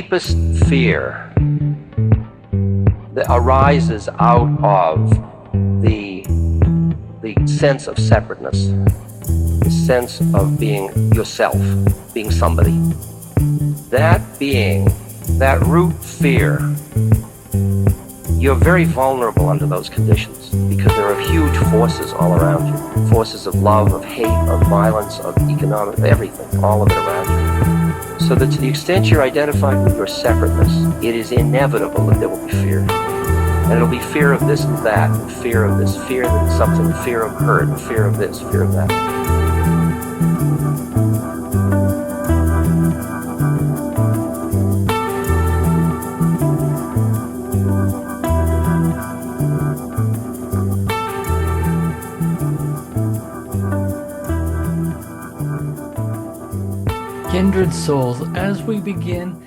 deepest fear that arises out of the sense of separateness, the sense of being yourself, being somebody. That root fear, you're very vulnerable under those conditions because there are huge forces all around you. Forces of love, of hate, of violence, of economic, everything, all of it around you. So that to the extent you're identified with your separateness, it is inevitable that there will be fear. And it'll be fear of this and that, and fear of this, fear that something, fear of hurt, and fear of this, fear of that. Kindred souls, as we begin,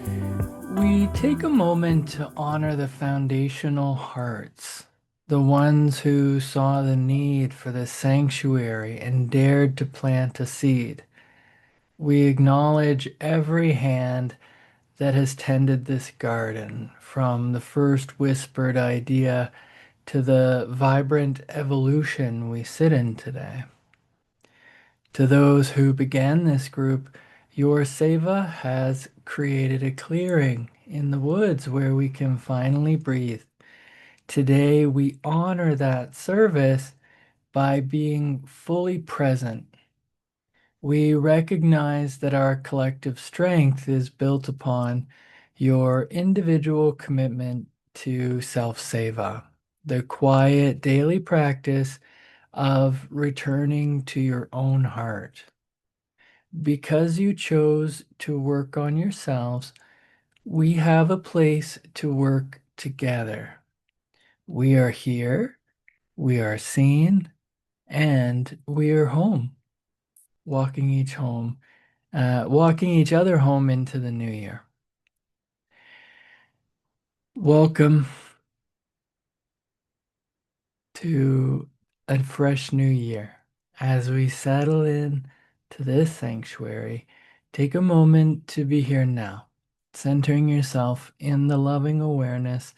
we take a moment to honor the foundational hearts, the ones who saw the need for the sanctuary and dared to plant a seed. We acknowledge every hand that has tended this garden, from the first whispered idea to the vibrant evolution we sit in today. To those who began this group, your seva has created a clearing in the woods where we can finally breathe. Today, we honor that service by being fully present. We recognize that our collective strength is built upon your individual commitment to self-seva, the quiet daily practice of returning to your own heart. Because you chose to work on yourselves, we have a place to work together. We are here, we are seen, and we are home, walking walking each other home into the new year. Welcome to a fresh new year. As we settle in to this sanctuary, take a moment to be here now, centering yourself in the loving awareness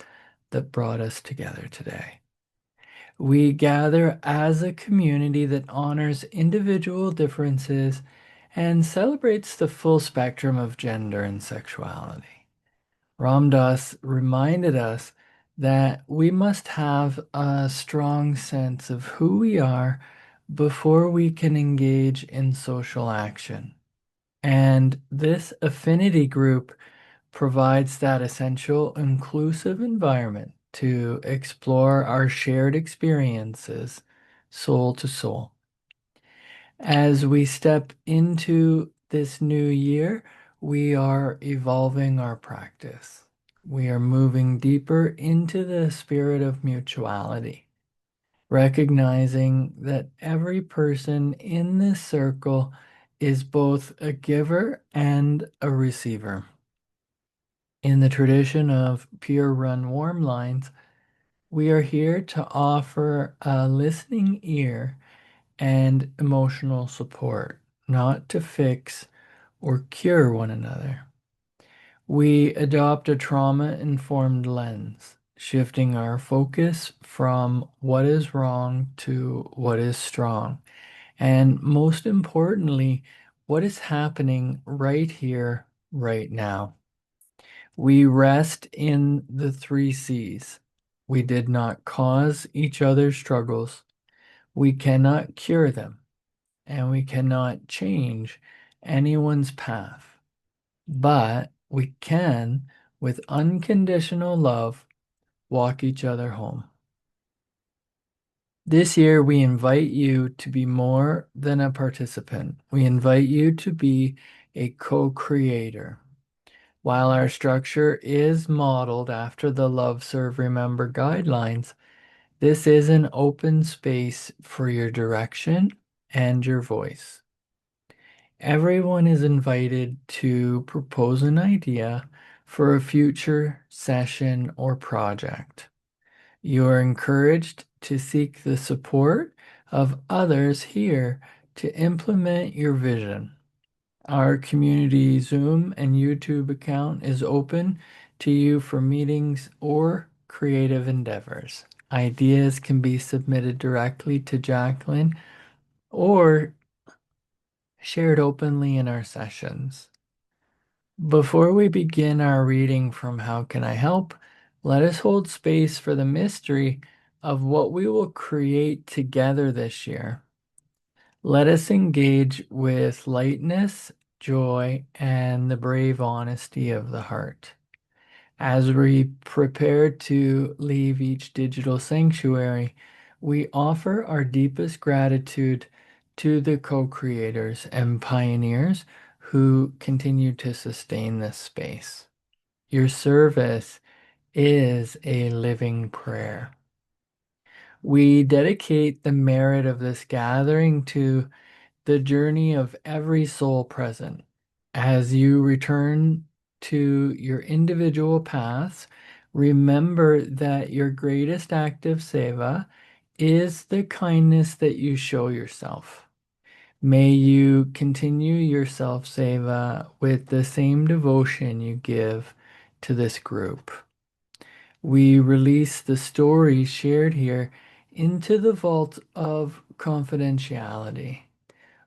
that brought us together today. We gather as a community that honors individual differences and celebrates the full spectrum of gender and sexuality. Ram Dass reminded us that we must have a strong sense of who we are before we can engage in social action. And this affinity group provides that essential inclusive environment to explore our shared experiences soul to soul. As we step into this new year, we are evolving our practice. We are moving deeper into the spirit of mutuality, recognizing that every person in this circle is both a giver and a receiver. In the tradition of Pure Run Warm Lines, we are here to offer a listening ear and emotional support, not to fix or cure one another. We adopt a trauma-informed lens, shifting our focus from what is wrong to what is strong, and most importantly, what is happening right here, right now. We rest in the 3 C's. We did not cause each other's struggles. We cannot cure them, and we cannot change anyone's path. But we can, with unconditional love, walk each other home. This year, we invite you to be more than a participant. We invite you to be a co-creator. While our structure is modeled after the Love, Serve, Remember guidelines, this is an open space for your direction and your voice. Everyone is invited to propose an idea for a future session or project. You are encouraged to seek the support of others here to implement your vision. Our community Zoom and YouTube account is open to you for meetings or creative endeavors. Ideas can be submitted directly to Jacqueline or shared openly in our sessions. Before we begin our reading from How Can I Help, let us hold space for the mystery of what we will create together this year. Let us engage with lightness, joy, and the brave honesty of the heart. As we prepare to leave each digital sanctuary, we offer our deepest gratitude to the co-creators and pioneers who continue to sustain this space. Your service is a living prayer. We dedicate the merit of this gathering to the journey of every soul present. As you return to your individual paths, remember that your greatest act of seva is the kindness that you show yourself. May you continue your self seva with the same devotion you give to this group. We release the stories shared here into the vault of confidentiality.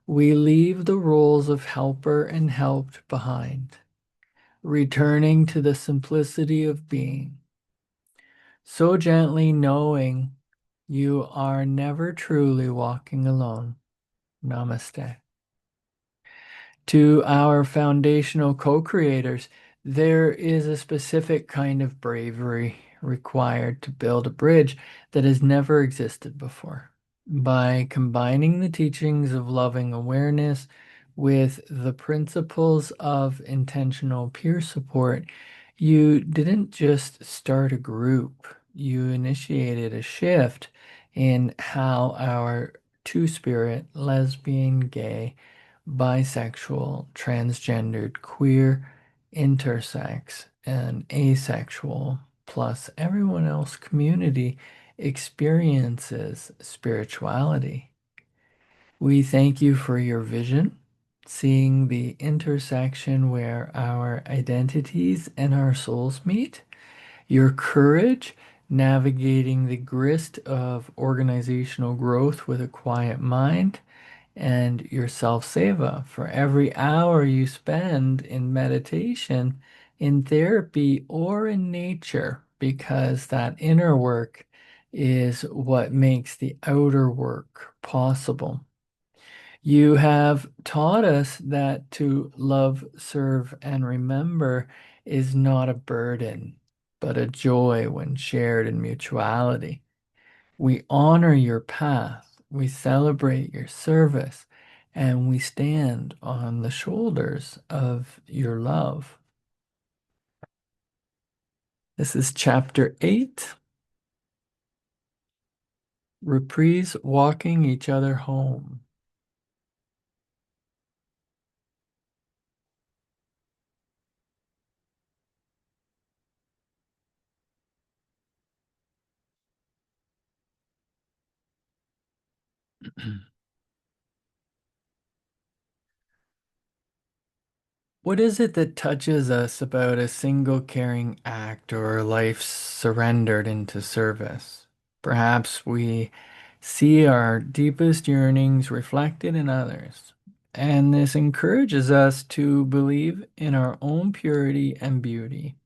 We leave the roles of helper and helped behind, returning to the simplicity of being, so gently knowing you are never truly walking alone. Namaste. To our foundational co creators, there is a specific kind of bravery required to build a bridge that has never existed before. By combining the teachings of loving awareness with the principles of intentional peer support, you didn't just start a group, you initiated a shift in how our two spirit, lesbian, gay, bisexual, transgendered, queer, intersex, and asexual, plus everyone else community experiences spirituality. We thank you for your vision, seeing the intersection where our identities and our souls meet, your courage, navigating the grist of organizational growth with a quiet mind, and your self seva for every hour you spend in meditation, in therapy, or in nature, because that inner work is what makes the outer work possible. You have taught us that to love, serve, and remember is not a burden, but a joy when shared in mutuality. We honor your path, we celebrate your service, and we stand on the shoulders of your love. This is chapter 8, Reprise Walking Each Other Home. What is it that touches us about a single caring act or a life surrendered into service? Perhaps we see our deepest yearnings reflected in others, and this encourages us to believe in our own purity and beauty.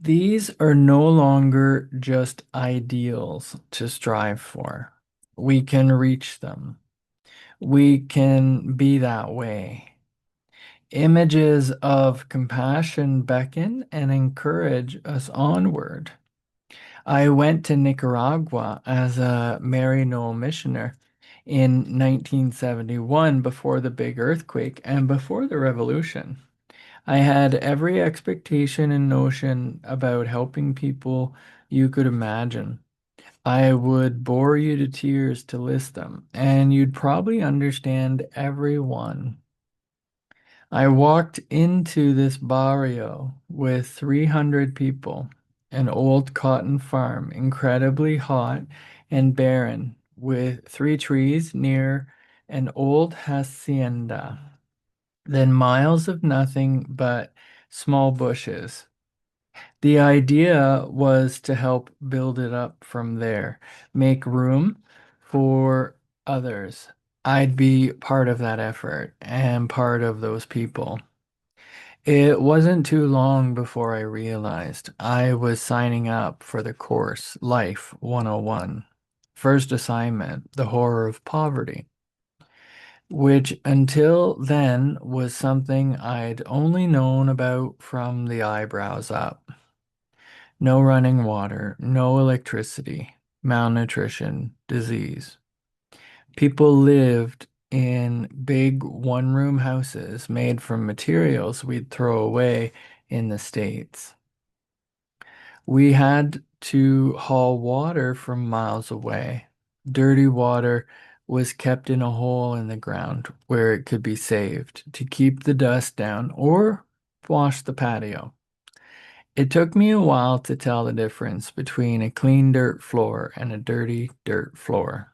These are no longer just ideals to strive for. We can reach them. We can be that way. Images of compassion beckon and encourage us onward. I went to Nicaragua as a Maryknoll missioner in 1971 before the big earthquake and before the revolution. I had every expectation and notion about helping people you could imagine. I would bore you to tears to list them, and you'd probably understand every one. I walked into this barrio with 300 people, an old cotton farm, incredibly hot and barren, with 3 trees near an old hacienda. then miles of nothing but small bushes. The idea was to help build it up from there, make room for others. I'd be part of that effort and part of those people. It wasn't too long before I realized I was signing up for the course Life 101. First assignment, the horror of poverty, which until then was something I'd only known about from the eyebrows up. No running water, no electricity, malnutrition, disease. People lived in big one-room houses made from materials we'd throw away in the States. We had to haul water from miles away. Dirty water was kept in a hole in the ground where it could be saved to keep the dust down or wash the patio. It took me a while to tell the difference between a clean dirt floor and a dirty dirt floor,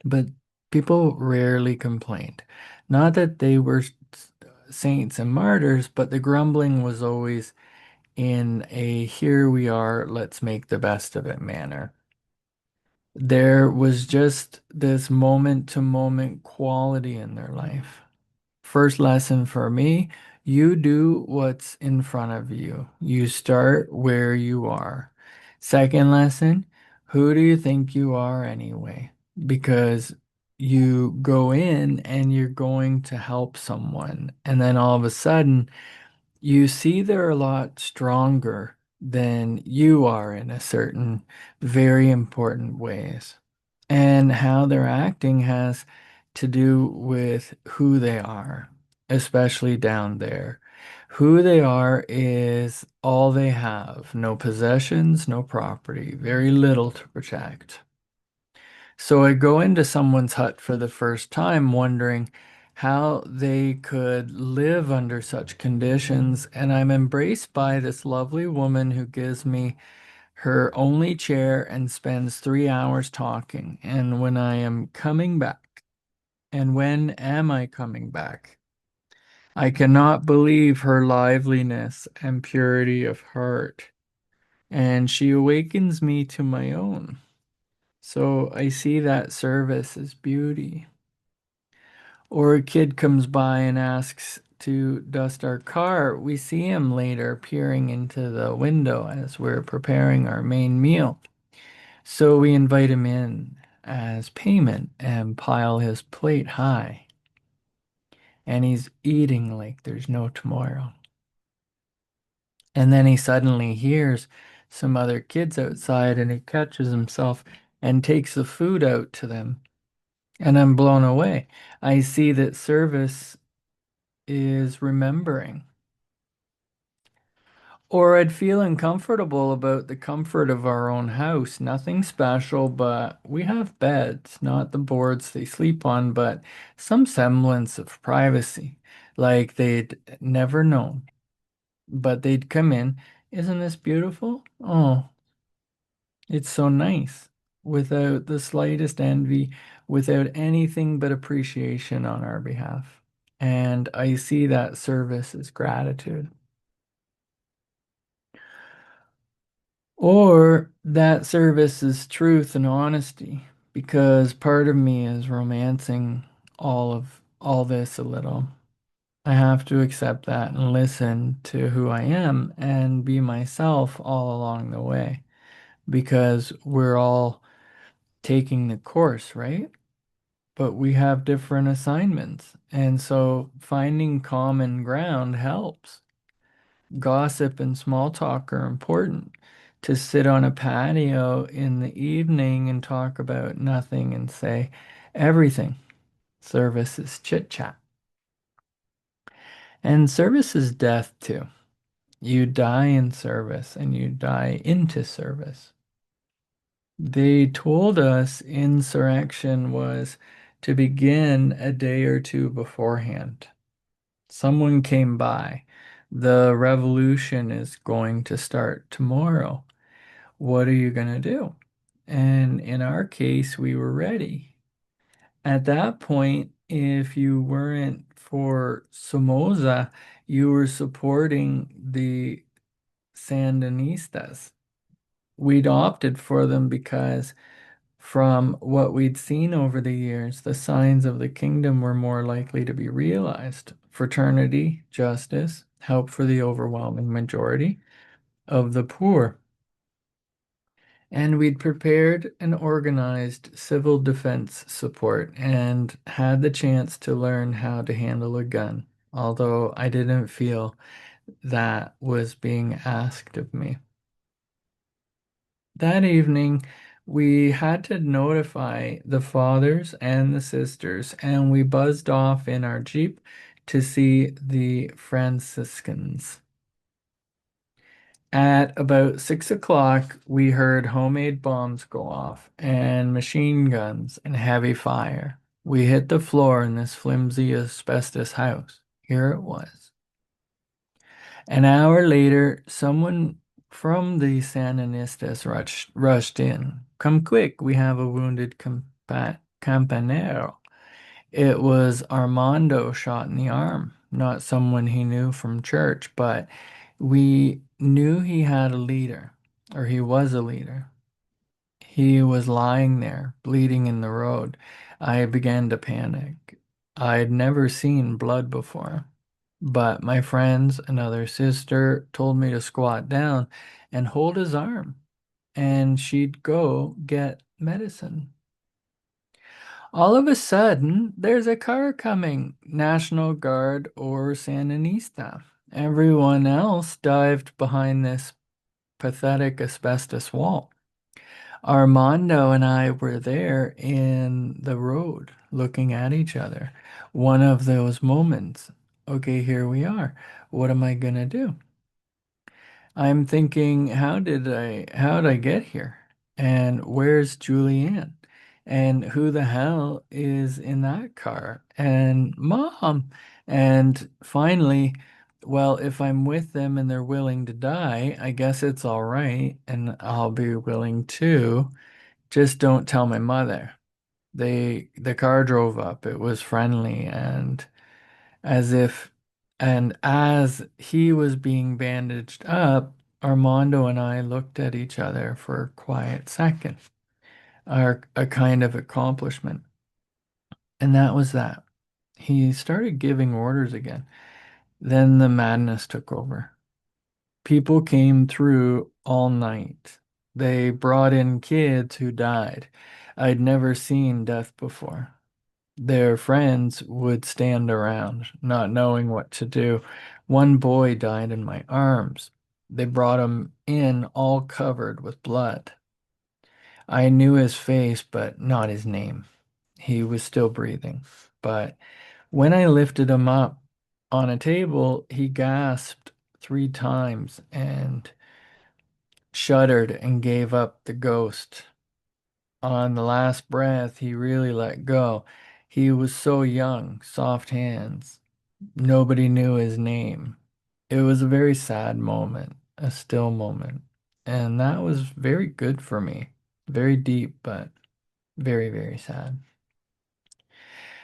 but people rarely complained. Not that they were saints and martyrs, but the grumbling was always in a here we are, let's make the best of it manner. There was just this moment to moment quality in their life. First lesson for me, you do what's in front of you. You start where you are. Second lesson, who do you think you are anyway? Because you go in and you're going to help someone. And then all of a sudden, you see they're a lot stronger than you are in a certain very important ways. And how they're acting has to do with who they are, especially down there. Who they are is all they have. No possessions, no property, very little to protect. So I go into someone's hut for the first time wondering how they could live under such conditions, and I'm embraced by this lovely woman who gives me her only chair and spends 3 hours talking. And when I am coming back, and when am I coming back? I cannot believe her liveliness and purity of heart, and she awakens me to my own. So I see that service as beauty. Or a kid comes by and asks to dust our car. We see him later peering into the window as we're preparing our main meal. So we invite him in as payment and pile his plate high. And he's eating like there's no tomorrow. And then he suddenly hears some other kids outside and he catches himself and takes the food out to them. And I'm blown away. I see that service is remembering. Or I'd feel uncomfortable about the comfort of our own house. Nothing special, but we have beds, not the boards they sleep on, but some semblance of privacy, like they'd never known. But they'd come in, isn't this beautiful? Oh, it's so nice. Without the slightest envy, without anything but appreciation on our behalf. And I see that service as gratitude. Or that service is truth and honesty, because part of me is romancing all this a little. I have to accept that and listen to who I am and be myself all along the way, because we're all taking the course, right? But we have different assignments. And so finding common ground helps. Gossip and small talk are important. To sit on a patio in the evening and talk about nothing and say everything. Service is chit chat. And service is death too. You die in service and you die into service. They told us insurrection was to begin a day or two beforehand. Someone came by. The revolution is going to start tomorrow. What are you going to do? And in our case, we were ready. At that point, if you weren't for Somoza, you were supporting the Sandinistas. We'd opted for them because from what we'd seen over the years, the signs of the kingdom were more likely to be realized. Fraternity, justice, help for the overwhelming majority of the poor. And we'd prepared and organized civil defense support and had the chance to learn how to handle a gun, although I didn't feel that was being asked of me. That evening, we had to notify the fathers and the sisters, and we buzzed off in our Jeep to see the Franciscans. At about 6 o'clock, we heard homemade bombs go off and machine guns and heavy fire. We hit the floor in this flimsy asbestos house. Here it was. An hour later, someone from the Sandinistas rushed in. Come quick, we have a wounded campanero. It was Armando shot in the arm, not someone he knew from church, but we knew he had a leader, or he was a leader. He was lying there, bleeding in the road. I began to panic. I'd never seen blood before, but my friends, another sister, told me to squat down and hold his arm, and she'd go get medicine. All of a sudden, there's a car coming, National Guard or Sandinista. Everyone else dived behind this pathetic asbestos wall. Armando and I were there in the road looking at each other. One of those moments. Okay, here we are. What am I gonna do? I'm thinking, how'd I get here? And where's Julianne? And who the hell is in that car? And mom. And finally, well, if I'm with them and they're willing to die, I guess it's all right, and I'll be willing too. Just don't tell my mother. The car drove up. It was friendly and as if and as he was being bandaged up, Armando and I looked at each other for a quiet second, a kind of accomplishment. And that was that. He started giving orders again. Then the madness took over. People came through all night. They brought in kids who died. I'd never seen death before. Their friends would stand around, not knowing what to do. One boy died in my arms. They brought him in all covered with blood. I knew his face, but not his name. He was still breathing. But when I lifted him up on a table, he gasped 3 times and shuddered and gave up the ghost. On the last breath, he really let go. He was so young, soft hands. Nobody knew his name. It was a very sad moment, a still moment. And that was very good for me. Very deep, but very, very sad.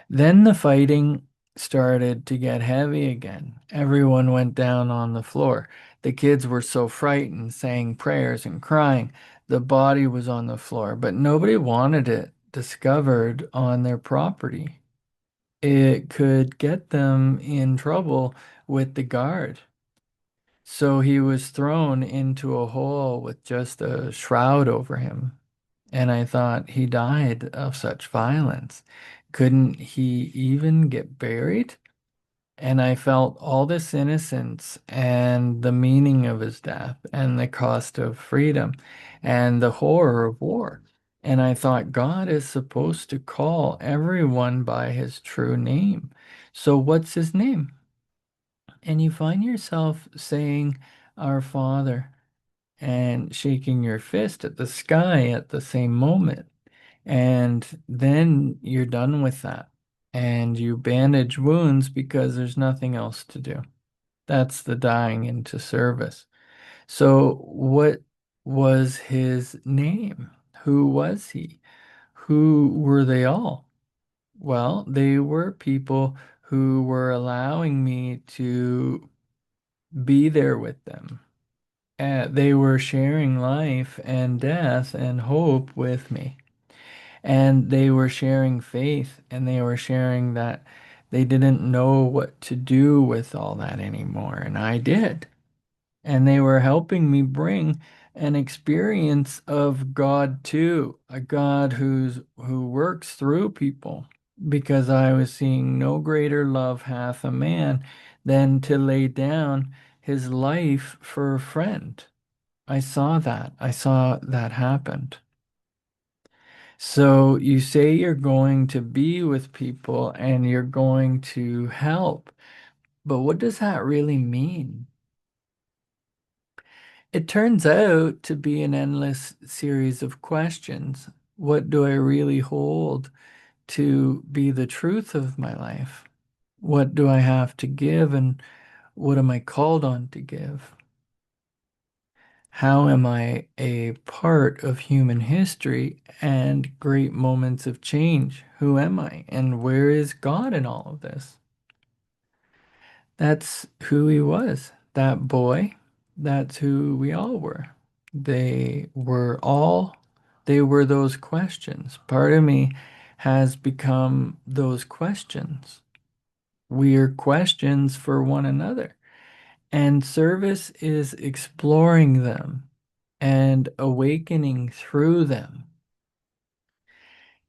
Then the fighting started to get heavy again. Everyone went down on the floor. The kids were so frightened, saying prayers and crying. The body was on the floor, but nobody wanted it discovered on their property. It could get them in trouble with the guard. So he was thrown into a hole with just a shroud over him. And I thought he died of such violence. Couldn't he even get buried? And I felt all this innocence and the meaning of his death and the cost of freedom and the horror of war. And I thought God is supposed to call everyone by his true name. So what's his name? And you find yourself saying, Our Father, and shaking your fist at the sky at the same moment. And then you're done with that. And you bandage wounds because there's nothing else to do. That's the dying into service. So, what was his name? Who was he? Who were they all? Well, they were people who were allowing me to be there with them. They were sharing life and death and hope with me. And they were sharing faith, and they were sharing that they didn't know what to do with all that anymore. And I did. And they were helping me bring an experience of God too, a God who works through people, because I was seeing no greater love hath a man than to lay down his life for a friend. I saw that. I saw that happened. So you say you're going to be with people and you're going to help, but what does that really mean? It turns out to be an endless series of questions. What do I really hold to be the truth of my life? What do I have to give and what am I called on to give? How am I a part of human history and great moments of change? Who am I? And where is God in all of this? That's who he was. That boy, that's who we all were. They were all, they were those questions. Part of me has become those questions. We are questions for one another. And service is exploring them and awakening through them.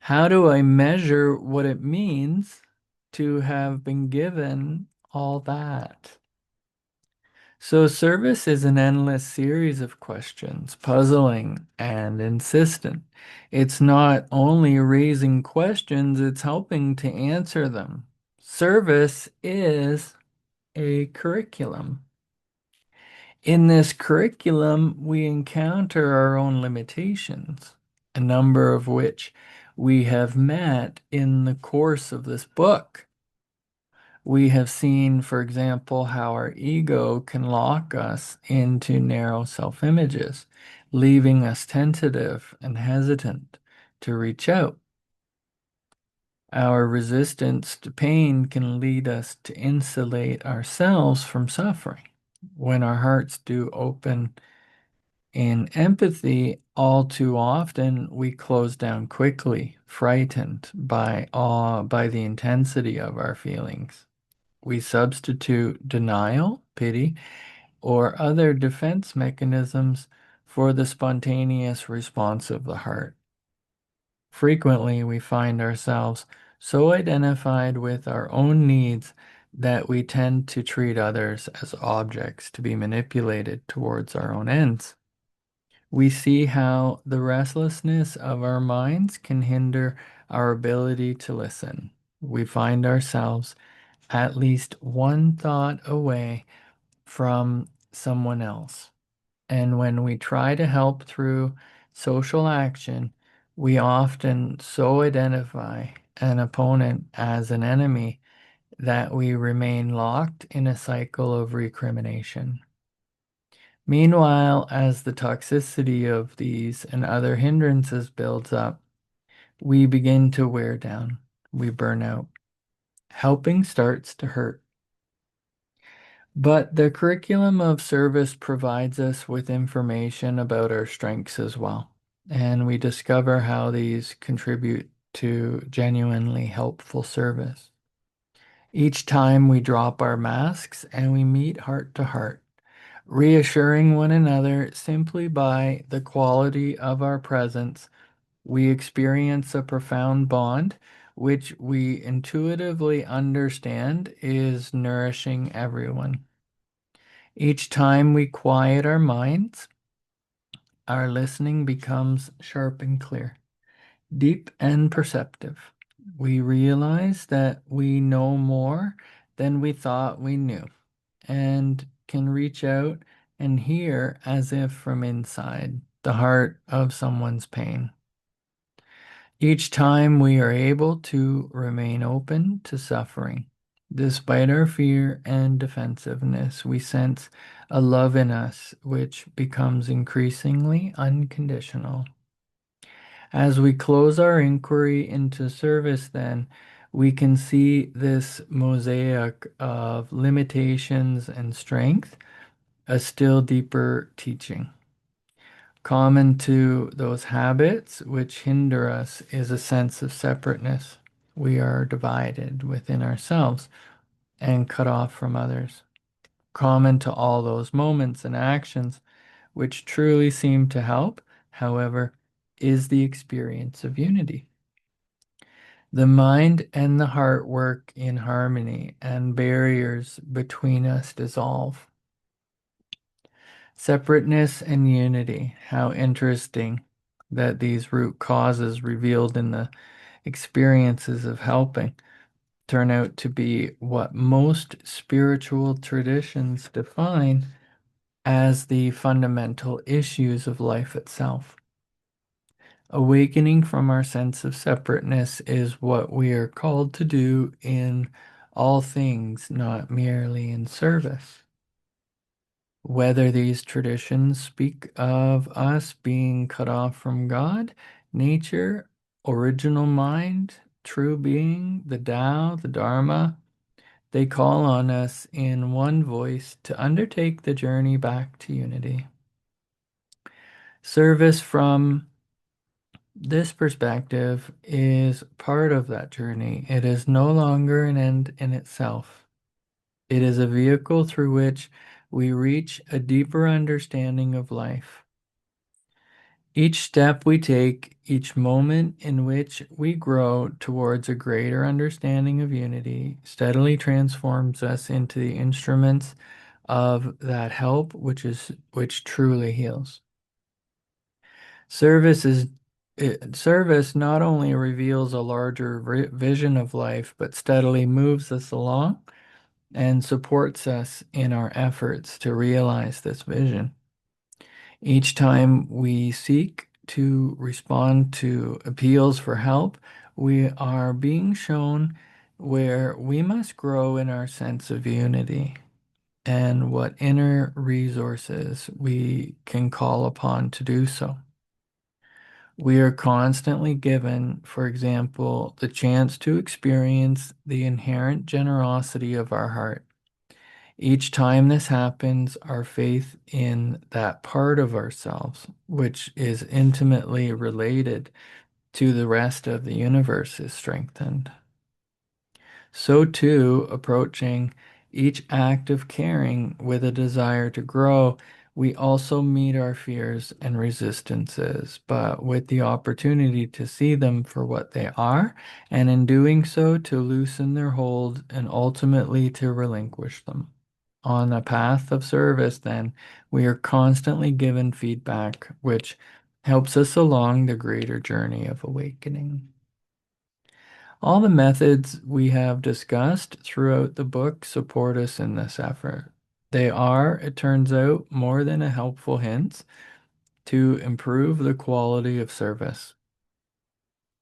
How do I measure what it means to have been given all that? So, service is an endless series of questions, puzzling and insistent. It's not only raising questions, it's helping to answer them. Service is a curriculum. In this curriculum, we encounter our own limitations, a number of which we have met in the course of this book. We have seen, for example, how our ego can lock us into narrow self images, leaving us tentative and hesitant to reach out. Our resistance to pain can lead us to insulate ourselves from suffering. When our hearts do open in empathy, all too often we close down quickly, frightened by awe, by the intensity of our feelings. We substitute denial, pity, or other defense mechanisms for the spontaneous response of the heart. Frequently, we find ourselves so identified with our own needs that we tend to treat others as objects to be manipulated towards our own ends. We see how the restlessness of our minds can hinder our ability to listen. We find ourselves at least one thought away from someone else. And when we try to help through social action, we often so identify an opponent as an enemy that we remain locked in a cycle of recrimination. Meanwhile, as the toxicity of these and other hindrances builds up, we begin to wear down. We burn out. Helping starts to hurt. But the curriculum of service provides us with information about our strengths as well. And we discover how these contribute to genuinely helpful service. Each time we drop our masks and we meet heart to heart, reassuring one another simply by the quality of our presence, we experience a profound bond which we intuitively understand is nourishing everyone. Each time we quiet our minds, our listening becomes sharp and clear, deep and perceptive. We realize that we know more than we thought we knew and can reach out and hear as if from inside the heart of someone's pain. Each time we are able to remain open to suffering. Despite our fear and defensiveness, we sense a love in us which becomes increasingly unconditional. As we close our inquiry into service, then, we can see this mosaic of limitations and strength, a still deeper teaching. Common to those habits which hinder us is a sense of separateness. We are divided within ourselves and cut off from others. Common to all those moments and actions which truly seem to help, however, is the experience of unity. The mind and the heart work in harmony, and barriers between us dissolve. Separateness and unity. How interesting that these root causes revealed in the experiences of helping turn out to be what most spiritual traditions define as the fundamental issues of life itself. Awakening from our sense of separateness is what we are called to do in all things, not merely in service. Whether these traditions speak of us being cut off from God, nature, original mind, true being, the Tao, the Dharma, they call on us in one voice to undertake the journey back to unity. Service from this perspective is part of that journey. It is no longer an end in itself. It is a vehicle through which we reach a deeper understanding of life. Each step we take, each moment in which we grow towards a greater understanding of unity, steadily transforms us into the instruments of that help which truly heals. Service not only reveals a larger vision of life, but steadily moves us along and supports us in our efforts to realize this vision. Each time we seek to respond to appeals for help, we are being shown where we must grow in our sense of unity and what inner resources we can call upon to do so. We are constantly given, for example, the chance to experience the inherent generosity of our heart. Each time this happens, our faith in that part of ourselves, which is intimately related to the rest of the universe, is strengthened. So too, approaching each act of caring with a desire to grow, we also meet our fears and resistances, but with the opportunity to see them for what they are, and in doing so, to loosen their hold and ultimately to relinquish them. On a path of service, then, we are constantly given feedback, which helps us along the greater journey of awakening. All the methods we have discussed throughout the book support us in this effort. They are, it turns out, more than a helpful hint to improve the quality of service.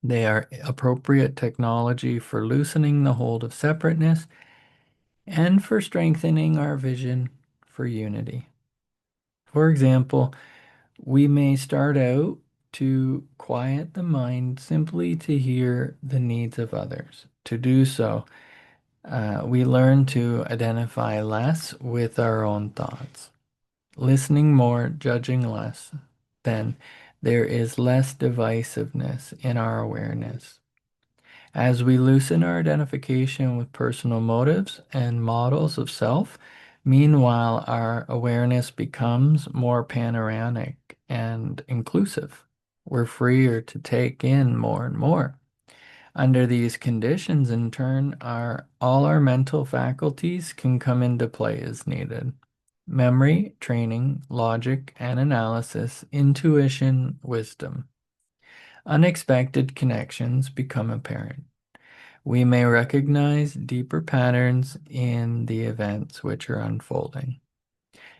They are appropriate technology for loosening the hold of separateness and for strengthening our vision for unity. For example, we may start out to quiet the mind simply to hear the needs of others. To do so, we learn to identify less with our own thoughts. Listening more, judging less, then there is less divisiveness in our awareness. As we loosen our identification with personal motives and models of self, meanwhile, our awareness becomes more panoramic and inclusive. We're freer to take in more and more. Under these conditions, in turn, all our mental faculties can come into play as needed. Memory, training, logic and analysis, intuition, wisdom. Unexpected connections become apparent. We may recognize deeper patterns in the events which are unfolding.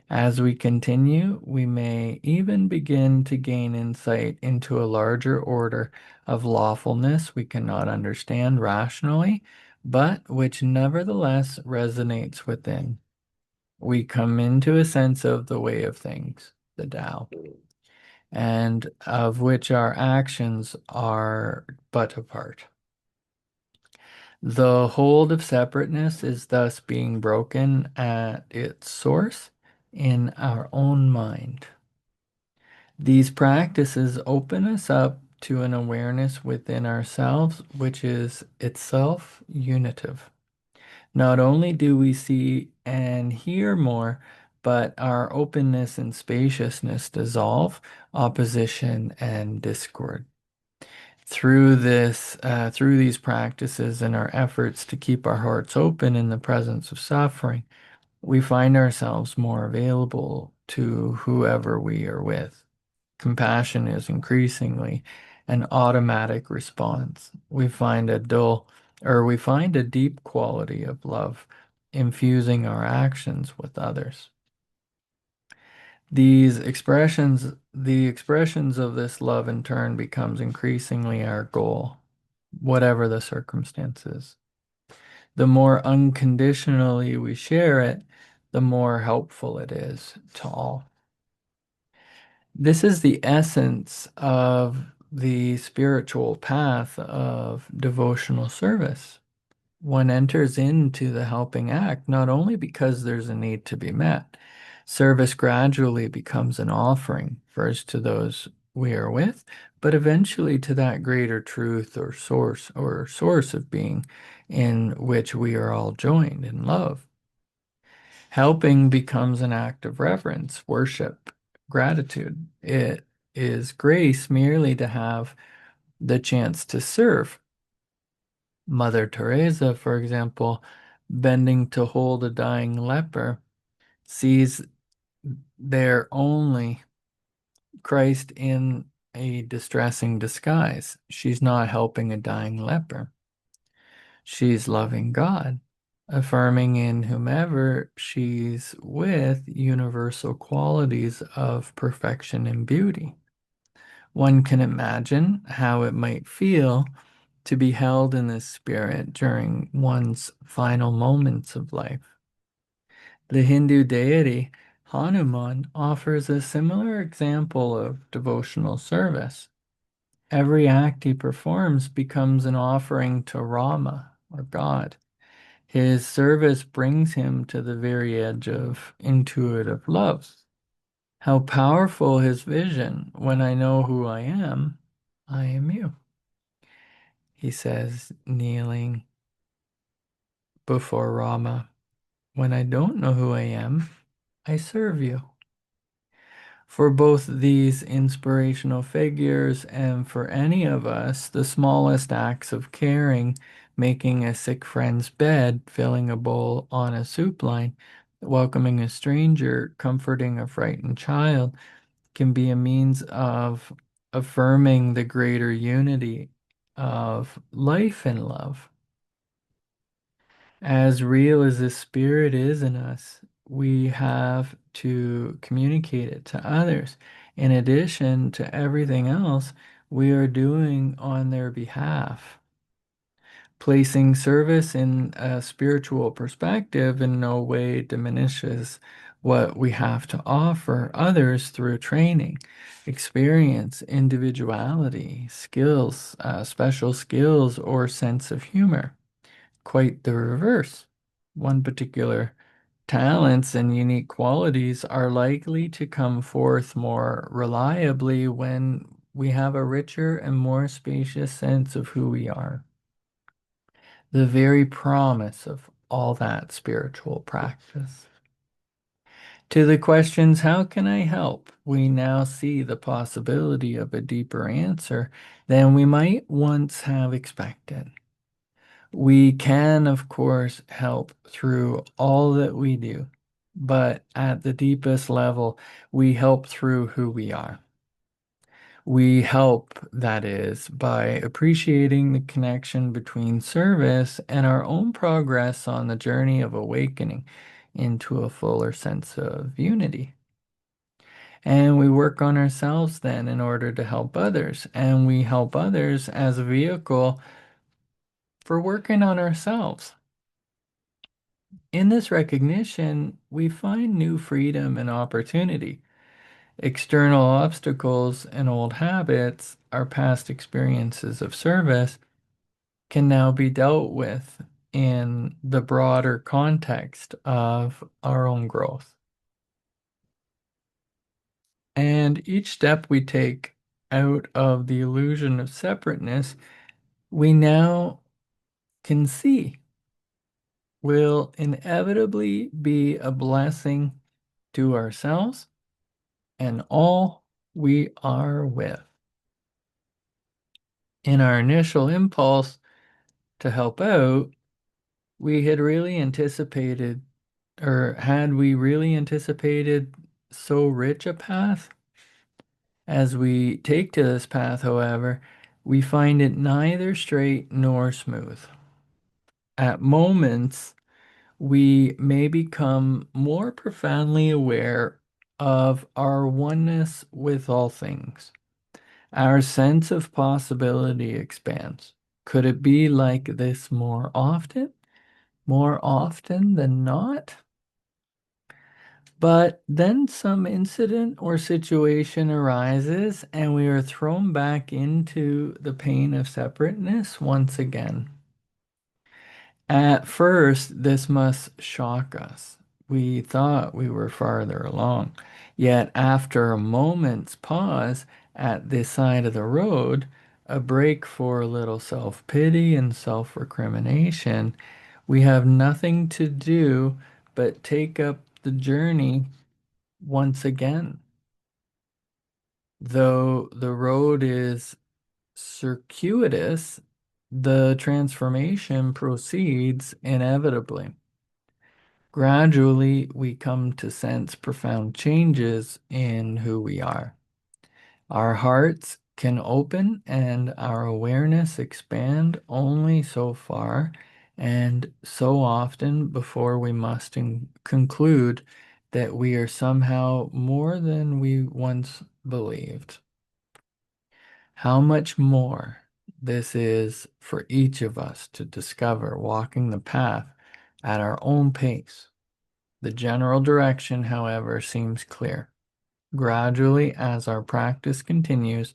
As we continue, we may even begin to gain insight into a larger order of lawfulness we cannot understand rationally, but which nevertheless resonates within. We come into a sense of the way of things, the Tao, and of which our actions are but a part. The hold of separateness is thus being broken at its source in our own mind. These practices open us up to an awareness within ourselves, which is itself unitive. Not only do we see and hear more, but our openness and spaciousness dissolve opposition and discord. Through these practices and our efforts to keep our hearts open in the presence of suffering, we find ourselves more available to whoever we are with. Compassion is increasingly an automatic response. We find a deep quality of love infusing our actions with others. The expressions of this love in turn becomes increasingly our goal, whatever the circumstances. The more unconditionally we share it, the more helpful it is to all. This is the essence of the spiritual path of devotional service. One enters into the helping act not only because there's a need to be met. Service gradually becomes an offering, first to those we are with, but eventually to that greater truth or source of being in which we are all joined in love. Helping becomes an act of reverence, worship, gratitude. It is grace merely to have the chance to serve. Mother Teresa, for example, bending to hold a dying leper, sees there only Christ in a distressing disguise. She's not helping a dying leper. She's loving God, affirming in whomever she's with universal qualities of perfection and beauty. One can imagine how it might feel to be held in this spirit during one's final moments of life. The Hindu deity Hanuman offers a similar example of devotional service. Every act he performs becomes an offering to Rama, or God. His service brings him to the very edge of intuitive love. How powerful his vision! When I know who I am you, he says, kneeling before Rama. When I don't know who I serve you. For both these inspirational figures and for any of us, the smallest acts of caring, making a sick friend's bed, filling a bowl on a soup line, welcoming a stranger, comforting a frightened child, can be a means of affirming the greater unity of life and love. As real as the spirit is in us, we have to communicate it to others. In addition to everything else we are doing on their behalf. Placing service in a spiritual perspective in no way diminishes what we have to offer others through training, experience, individuality, skills, special skills, or sense of humor. Quite the reverse. One particular talents and unique qualities are likely to come forth more reliably when we have a richer and more spacious sense of who we are. The very promise of all that spiritual practice. To the questions, how can I help? We now see the possibility of a deeper answer than we might once have expected. We can, of course, help through all that we do, but at the deepest level, we help through who we are. We help, that is, by appreciating the connection between service and our own progress on the journey of awakening into a fuller sense of unity. And we work on ourselves then in order to help others, and we help others as a vehicle for working on ourselves. In this recognition, we find new freedom and opportunity. External obstacles and old habits, our past experiences of service, can now be dealt with in the broader context of our own growth. And each step we take out of the illusion of separateness, we now can see will inevitably be a blessing to ourselves and all we are with. In our initial impulse to help out, we had really anticipated, or had we really anticipated so rich a path? As we take to this path, however, we find it neither straight nor smooth. At moments, we may become more profoundly aware of our oneness with all things. Our sense of possibility expands. Could it be like this more often? More often than not? But then some incident or situation arises, and we are thrown back into the pain of separateness once again. At first, this must shock us. We thought we were farther along. Yet, after a moment's pause at the side of the road, a break for a little self pity and self recrimination, we have nothing to do but take up the journey once again. Though the road is circuitous, the transformation proceeds inevitably. Gradually, we come to sense profound changes in who we are. Our hearts can open and our awareness expand only so far and so often before we must conclude that we are somehow more than we once believed. How much more this is for each of us to discover walking the path at our own pace. The general direction, however, seems clear. Gradually, as our practice continues,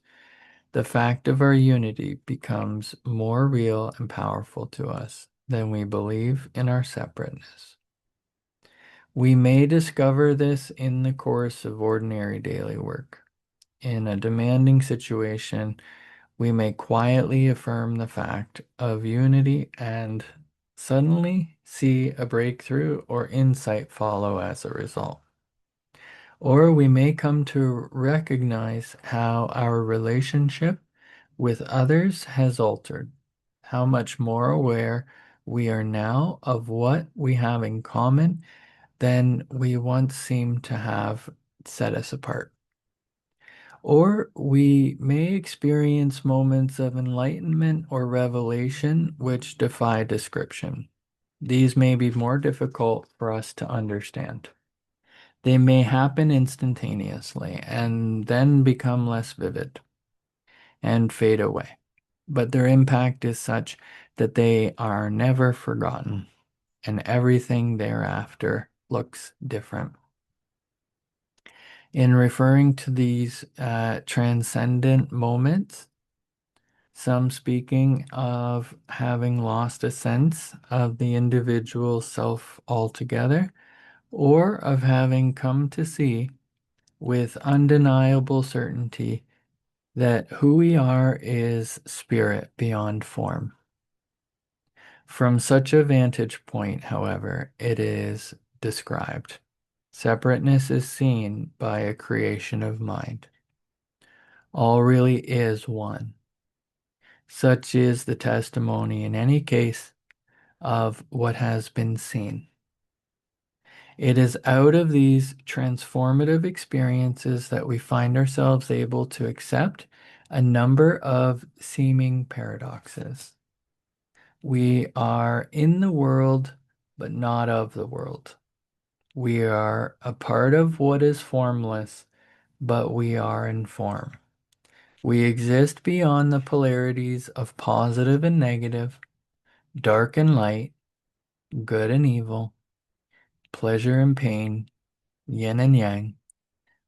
the fact of our unity becomes more real and powerful to us than we believe in our separateness. We may discover this in the course of ordinary daily work. In a demanding situation, we may quietly affirm the fact of unity and suddenly see a breakthrough or insight follow as a result. Or we may come to recognize how our relationship with others has altered, how much more aware we are now of what we have in common than we once seemed to have set us apart. Or we may experience moments of enlightenment or revelation which defy description. These may be more difficult for us to understand. They may happen instantaneously and then become less vivid and fade away. But their impact is such that they are never forgotten, and everything thereafter looks different. In referring to these transcendent moments, some speaking of having lost a sense of the individual self altogether, or of having come to see with undeniable certainty that who we are is spirit beyond form. From such a vantage point, however, it is described. Separateness is seen by a creation of mind. All really is one. Such is the testimony in any case of what has been seen. It is out of these transformative experiences that we find ourselves able to accept a number of seeming paradoxes. We are in the world, but not of the world. We are a part of what is formless, but we are in form. We exist beyond the polarities of positive and negative, dark and light, good and evil, pleasure and pain, yin and yang,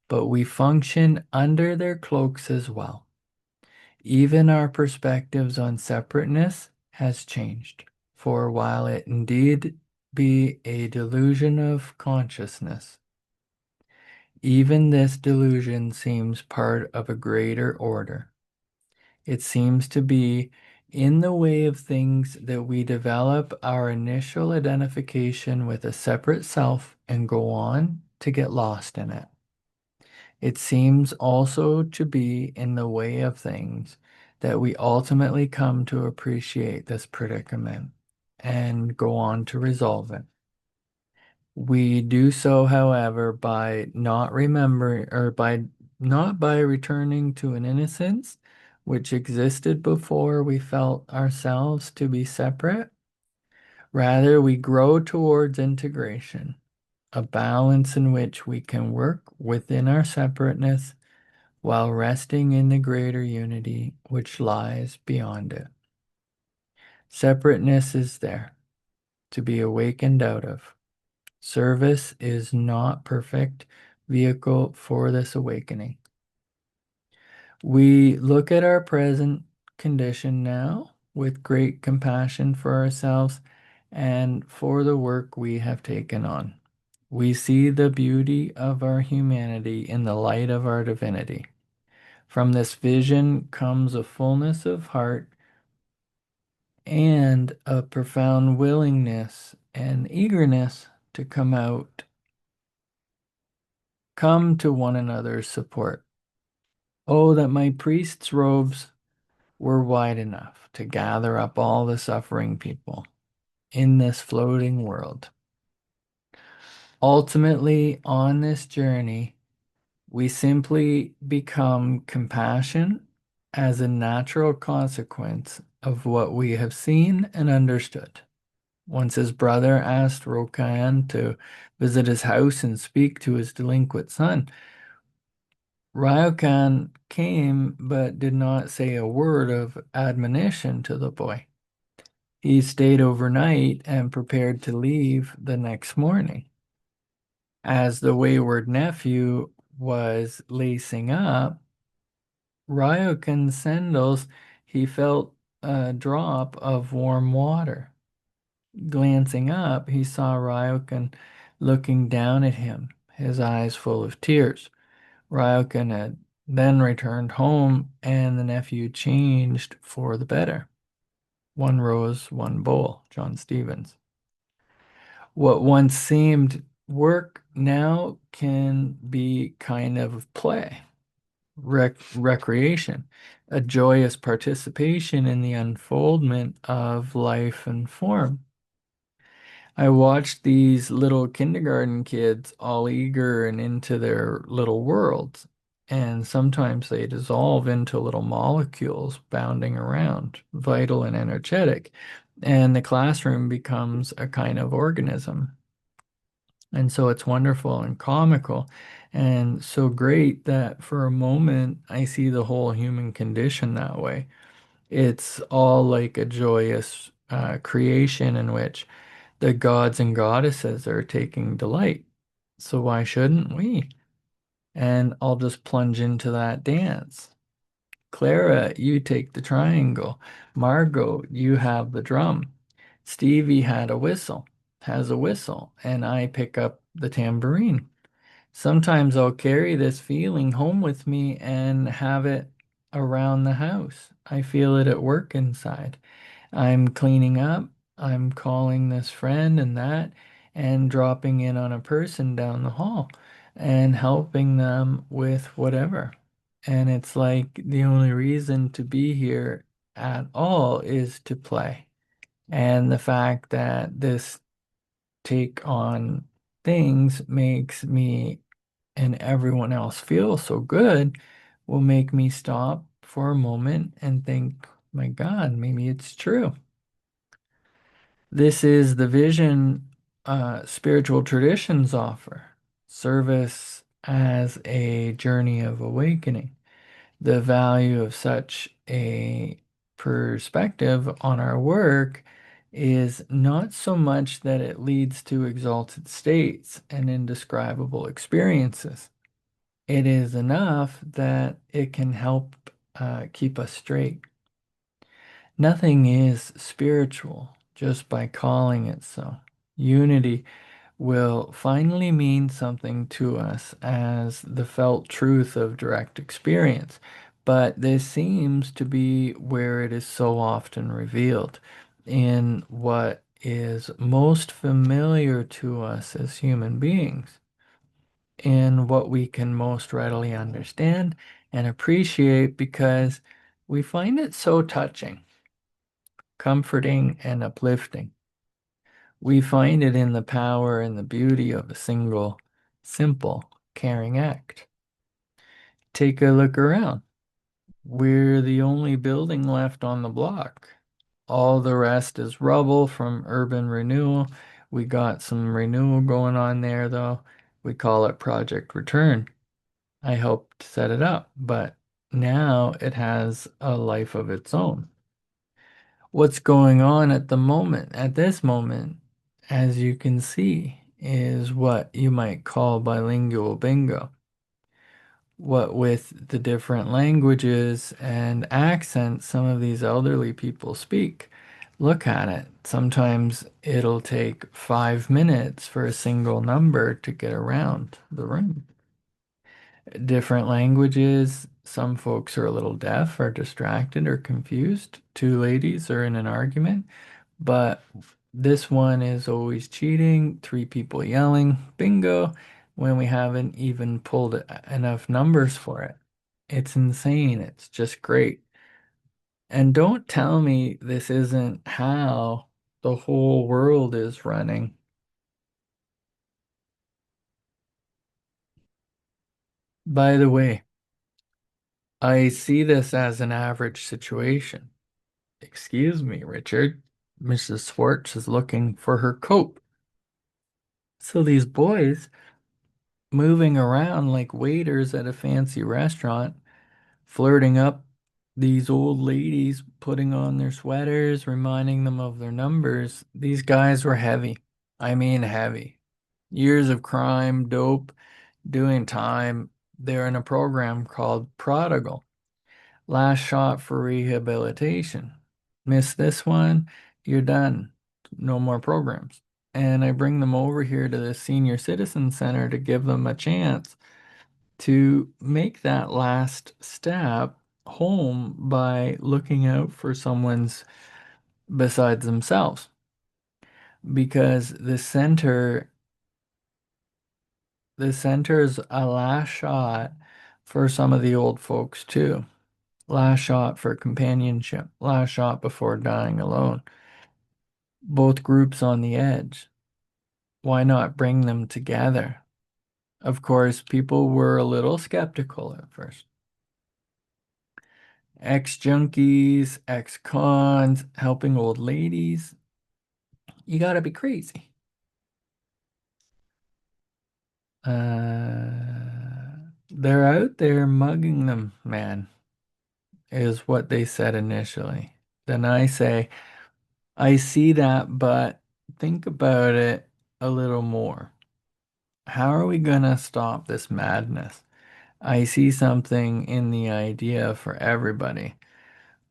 but we function under their cloaks as well. Even our perspectives on separateness has changed. For while it indeed be a delusion of consciousness, even this delusion seems part of a greater order. It seems to be in the way of things that we develop our initial identification with a separate self and go on to get lost in it. It seems also to be in the way of things that we ultimately come to appreciate this predicament and go on to resolve it. We do so, however, by not remembering or by not by returning to an innocence which existed before we felt ourselves to be separate. Rather, we grow towards integration, a balance in which we can work within our separateness while resting in the greater unity which lies beyond it. Separateness is there to be awakened out of. Service is not perfect vehicle for this awakening. We look at our present condition now with great compassion for ourselves and for the work we have taken on. We see the beauty of our humanity in the light of our divinity. From this vision comes a fullness of heart and a profound willingness and eagerness to come to one another's support. Oh, that my priest's robes were wide enough to gather up all the suffering people in this floating world. Ultimately, on this journey, we simply become compassion as a natural consequence of what we have seen and understood. Once his brother asked Rokan to visit his house and speak to his delinquent son, Ryokan came but did not say a word of admonition to the boy. He stayed overnight and prepared to leave the next morning. As the wayward nephew was lacing up Ryokan's sandals, he felt a drop of warm water. Glancing up, he saw Ryokan looking down at him, his eyes full of tears. Ryokan had then returned home, and the nephew changed for the better. One rose, one bowl, John Stevens. What once seemed work now can be kind of play, recreation, a joyous participation in the unfoldment of life and form. I watched these little kindergarten kids all eager and into their little worlds, and sometimes they dissolve into little molecules bounding around, vital and energetic, and the classroom becomes a kind of organism. And so it's wonderful and comical and so great that for a moment I see the whole human condition that way. It's all like a joyous creation in which the gods and goddesses are taking delight. So why shouldn't we? And I'll just plunge into that dance. Clara, you take the triangle. Margot, you have the drum. Stevie has a whistle, and I pick up the tambourine. Sometimes I'll carry this feeling home with me and have it around the house. I feel it at work inside. I'm cleaning up, I'm calling this friend and that, and dropping in on a person down the hall and helping them with whatever. And it's like the only reason to be here at all is to play. And the fact that this take on things makes me and everyone else feel so good will make me stop for a moment and think, my God, maybe it's true. This is the vision spiritual traditions offer service as a journey of awakening. The value of such a perspective on our work is not so much that it leads to exalted states and indescribable experiences. It is enough that it can help keep us straight. Nothing is spiritual just by calling it so. Unity will finally mean something to us as the felt truth of direct experience. But this seems to be where it is so often revealed in what is most familiar to us as human beings, in what we can most readily understand and appreciate because we find it so touching, comforting, and uplifting. We find it in the power and the beauty of a single, simple, caring act. Take a look around. We're the only building left on the block. All the rest is rubble from urban renewal. We got some renewal going on there, though. We call it Project Return. I helped set it up, but now it has a life of its own. What's going on at the moment, at this moment, as you can see, is what you might call bilingual bingo. What with the different languages and accents some of these elderly people speak. Look at it. Sometimes it'll take 5 minutes for a single number to get around the room. Different languages. Some folks are a little deaf or distracted or confused. Two ladies are in an argument. But this one is always cheating, three people yelling, bingo, when we haven't even pulled enough numbers for it. It's insane. It's just great. And don't tell me this isn't how the whole world is running. By the way, I see this as an average situation. Excuse me, Richard. Mrs. Swartz is looking for her coat. So these boys moving around like waiters at a fancy restaurant, flirting up these old ladies, putting on their sweaters, reminding them of their numbers. These guys were heavy. I mean, heavy. Years of crime, dope, doing time. They're in a program called Prodigal. Last shot for rehabilitation. Miss this one, you're done. No more programs. And I bring them over here to the senior citizen center to give them a chance to make that last step home by looking out for someone's besides themselves. Because the center is a last shot for some of the old folks too. Last shot for companionship, last shot before dying alone. Both groups on the edge. Why not bring them together? Of course, people were a little skeptical at first. Ex-junkies, ex-cons, helping old ladies. You gotta be crazy. They're out there mugging them, man, is what they said initially. Then I say, I see that, but think about it a little more. How are we gonna stop this madness? I see something in the idea for everybody.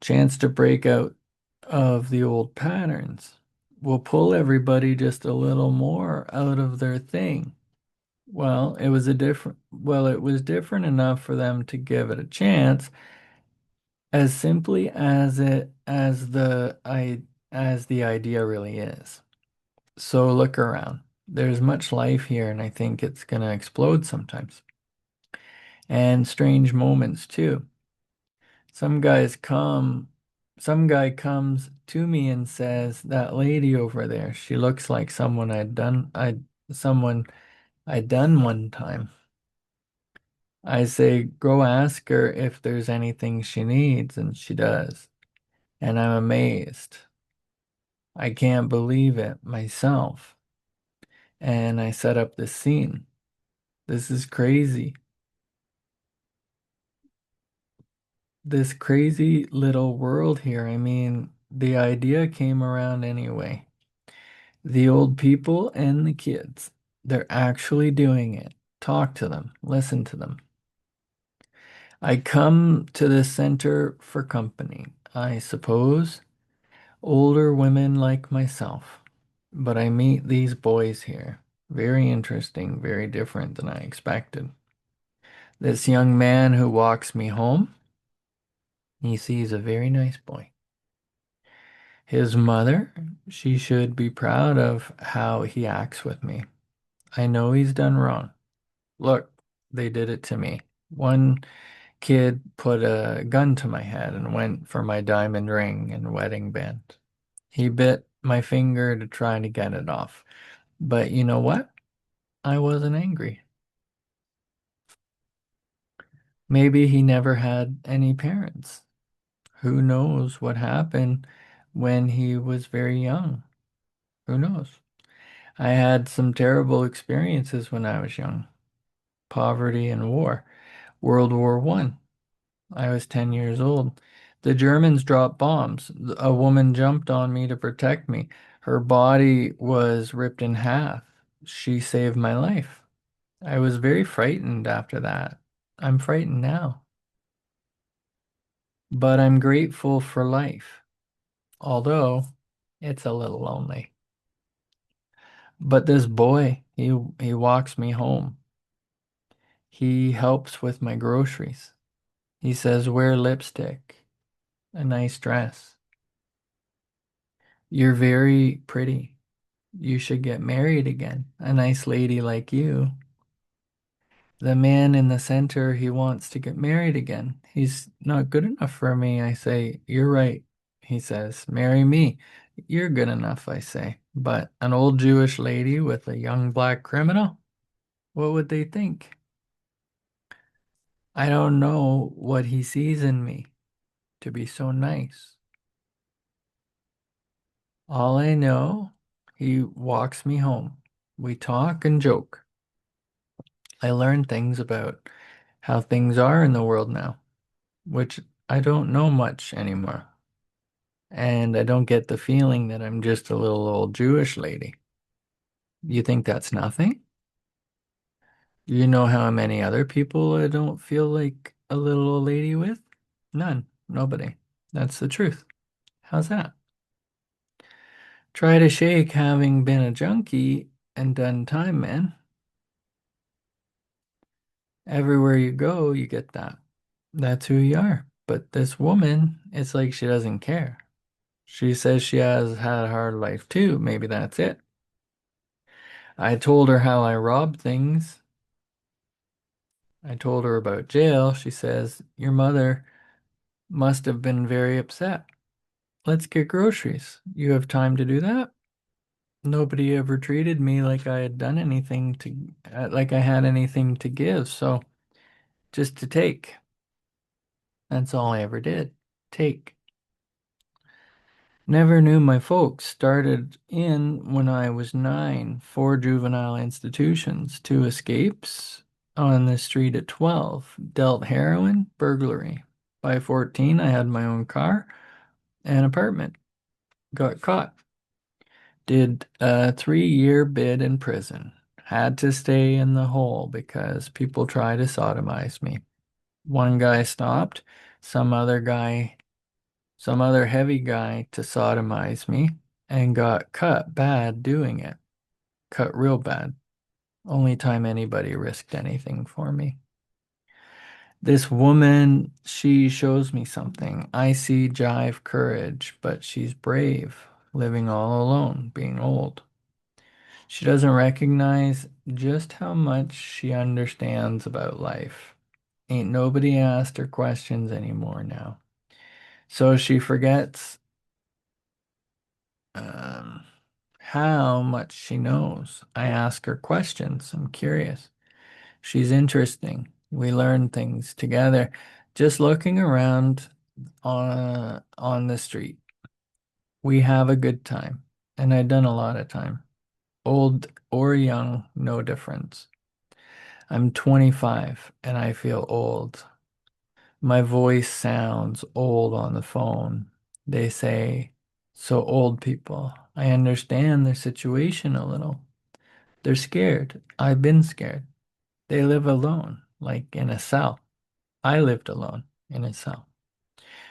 Chance to break out of the old patterns. Will pull everybody just a little more out of their thing. It was different enough for them to give it a chance, as simply as the idea really is. So look around. There's much life here, and I think it's gonna explode sometimes. And strange moments too. Some guys come, some guy comes to me and says, "That lady over there, she looks like someone I'd done one time." I say, "Go ask her if there's anything she needs," and she does. And I'm amazed. I can't believe it myself. And I set up this scene. This is crazy. This crazy little world here. I mean, the idea came around anyway. The old people and the kids, they're actually doing it. Talk to them, listen to them. I come to the center for company, I suppose. Older women like myself. But I meet these boys here. Very interesting, very different than I expected. This young man who walks me home, he sees a very nice boy. His mother, she should be proud of how he acts with me. I know he's done wrong. Look, they did it to me. One kid put a gun to my head and went for my diamond ring and wedding band. He bit my finger to try to get it off. But you know what? I wasn't angry. Maybe he never had any parents. Who knows what happened when he was very young? Who knows? I had some terrible experiences when I was young. Poverty and war. World War One. I was 10 years old. The Germans dropped bombs. A woman jumped on me to protect me. Her body was ripped in half. She saved my life. I was very frightened after that. I'm frightened now. But I'm grateful for life, although it's a little lonely. But this boy, he walks me home. He helps with my groceries. He says, wear lipstick, a nice dress. You're very pretty. You should get married again. A nice lady like you. The man in the center, he wants to get married again. He's not good enough for me. I say, you're right. He says, marry me. You're good enough, I say. But an old Jewish lady with a young black criminal? What would they think? I don't know what he sees in me to be so nice. All I know, he walks me home. We talk and joke. I learn things about how things are in the world now, which I don't know much anymore. And I don't get the feeling that I'm just a little old Jewish lady. You think that's nothing? You know how many other people I don't feel like a little old lady with? None. Nobody. That's the truth. How's that? Try to shake having been a junkie and done time, man. Everywhere you go, you get that. That's who you are. But this woman, it's like she doesn't care. She says she has had a hard life too. Maybe that's it. I told her how I robbed things. I told her about jail. She says, your mother must have been very upset. Let's get groceries. You have time to do that? Nobody ever treated me like I had done anything to, like I had anything to give. So just to take. That's all I ever did. Take. Never knew my folks. Started in when I was 9, 4 juvenile institutions, 2 escapes on the street at 12, dealt heroin, burglary. By 14, I had my own car and apartment. Got caught. Did a 3-year bid in prison. Had to stay in the hole because people try to sodomize me. One guy stopped, some other guy some other heavy guy to sodomize me and got cut bad doing it. Cut real bad. Only time anybody risked anything for me. This woman, she shows me something. I see jive courage, but she's brave, living all alone, being old. She doesn't recognize just how much she understands about life. Ain't nobody asked her questions anymore now. So she forgets um, how much she knows. I ask her questions. I'm curious. She's interesting. We learn things together. Just looking around on the street. We have a good time. And I've done a lot of time. Old or young, no difference. I'm 25 and I feel old. My voice sounds old on the phone. They say, so old people. I understand their situation a little. They're scared. I've been scared. They live alone, like in a cell. I lived alone in a cell.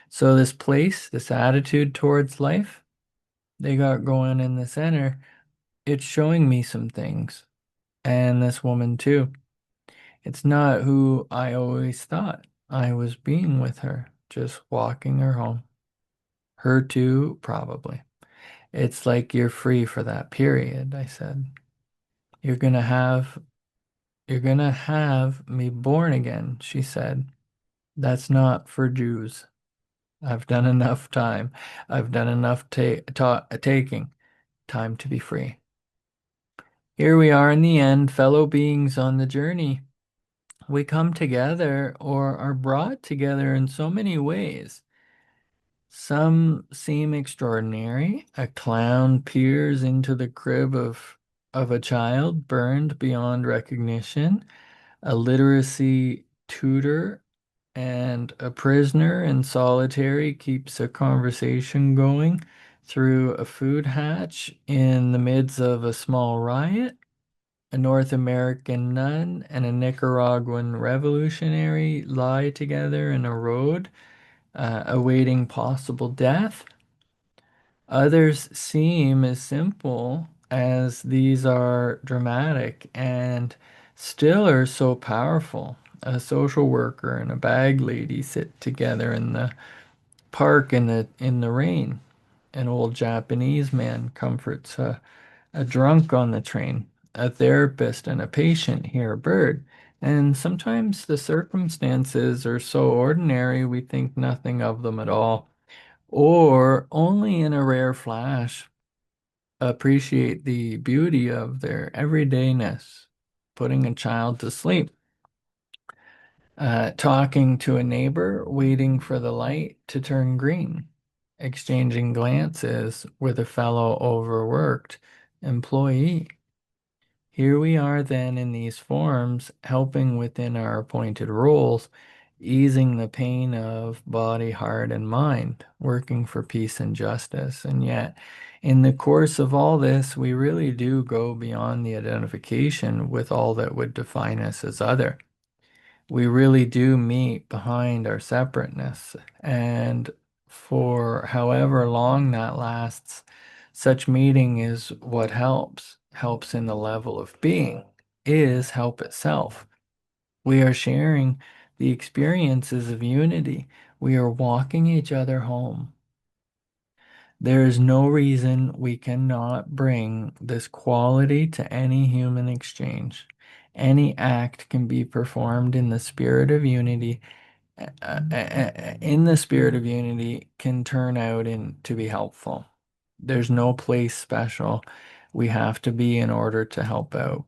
So this place, this attitude towards life, they got going in the center, it's showing me some things. And this woman too. It's not who I always thought I was being with her, just walking her home. Her too, probably. It's like you're free for that period, I said. You're gonna have you're gonna have me born again, she said. That's not for Jews. I've done enough time. I've done enough taking. Time to be free. Here we are in the end, fellow beings on the journey. We come together or are brought together in so many ways. Some seem extraordinary. A clown peers into the crib of a child burned beyond recognition. A literacy tutor and a prisoner in solitary keeps a conversation going through a food hatch in the midst of a small riot. A North American nun and a Nicaraguan revolutionary lie together in a road, awaiting possible death. Others seem as simple as these are dramatic and still are so powerful. A social worker and a bag lady sit together in the park in the rain. An old Japanese man comforts a drunk on the train. A therapist and a patient hear a bird. And sometimes the circumstances are so ordinary we think nothing of them at all, or only in a rare flash appreciate the beauty of their everydayness. Putting a child to sleep, talking to a neighbor, waiting for the light to turn green, exchanging glances with a fellow overworked employee. Here we are then in these forms, helping within our appointed roles, easing the pain of body, heart, and mind, working for peace and justice. And yet, in the course of all this, we really do go beyond the identification with all that would define us as other. We really do meet behind our separateness. And for however long that lasts, such meeting is what helps in the level of being, is help itself. We are sharing the experiences of unity. We are walking each other home. There is no reason we cannot bring this quality to any human exchange. Any act can be performed in the spirit of unity, in the spirit of unity can turn out to be helpful. There's no place special we have to be in order to help out.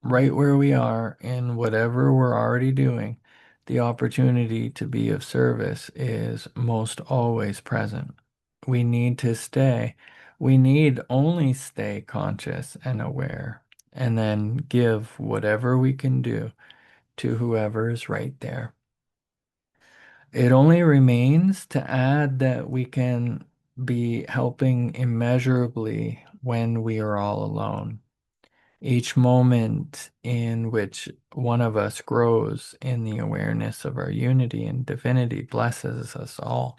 Right where we are in whatever we're already doing, the opportunity to be of service is most always present. We need to stay. We need only stay conscious and aware, and then give whatever we can do to whoever is right there. It only remains to add that we can be helping immeasurably when we are all alone. Each moment in which one of us grows in the awareness of our unity and divinity blesses us all.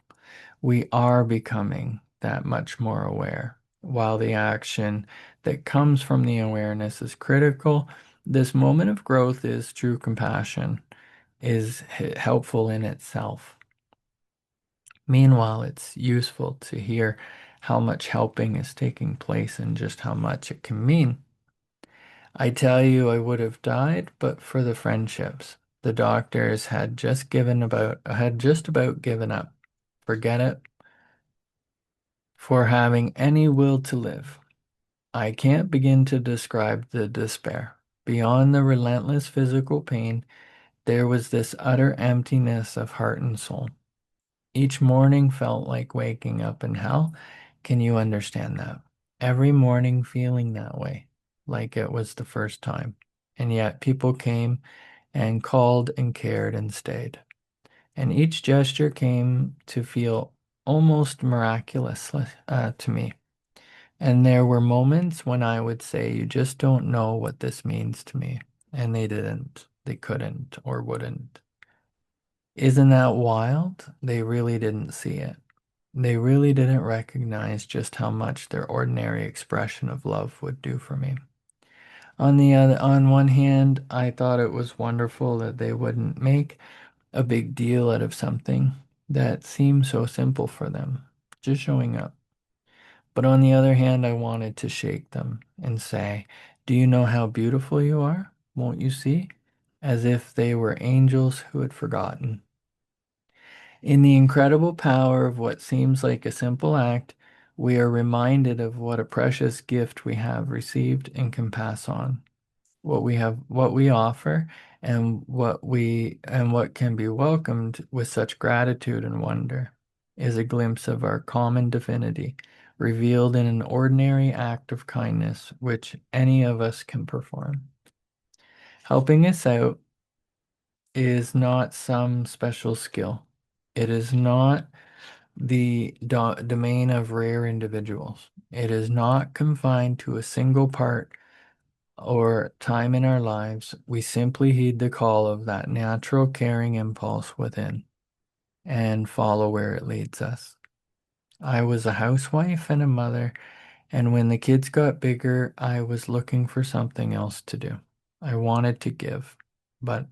We are becoming that much more aware. While the action that comes from the awareness is critical, this moment of growth is true compassion, is helpful in itself. Meanwhile, it's useful to hear how much helping is taking place and just how much it can mean. I tell you, I would have died, but for the friendships. The doctors had just about given up. Forget it, for having any will to live. I can't begin to describe the despair. Beyond the relentless physical pain, there was this utter emptiness of heart and soul. Each morning felt like waking up in hell. Can you understand that? Every morning feeling that way, like it was the first time. And yet people came and called and cared and stayed. And each gesture came to feel almost miraculous to me. And there were moments when I would say, you just don't know what this means to me. And they didn't, they couldn't, or wouldn't. Isn't that wild? They really didn't see it. They really didn't recognize just how much their ordinary expression of love would do for me. On one hand, I thought it was wonderful that they wouldn't make a big deal out of something that seemed so simple for them, just showing up. But on the other hand, I wanted to shake them and say, "Do you know how beautiful you are? Won't you see?" As if they were angels who had forgotten. In the incredible power of what seems like a simple act, we are reminded of what a precious gift we have received and can pass on. What we offer, and what can be welcomed with such gratitude and wonder, is a glimpse of our common divinity, revealed in an ordinary act of kindness which any of us can perform. Helping us out is not some special skill. It is not the domain of rare individuals. It is not confined to a single part or time in our lives. We simply heed the call of that natural caring impulse within and follow where it leads us. I was a housewife and a mother, and when the kids got bigger, I was looking for something else to do. I wanted to give, but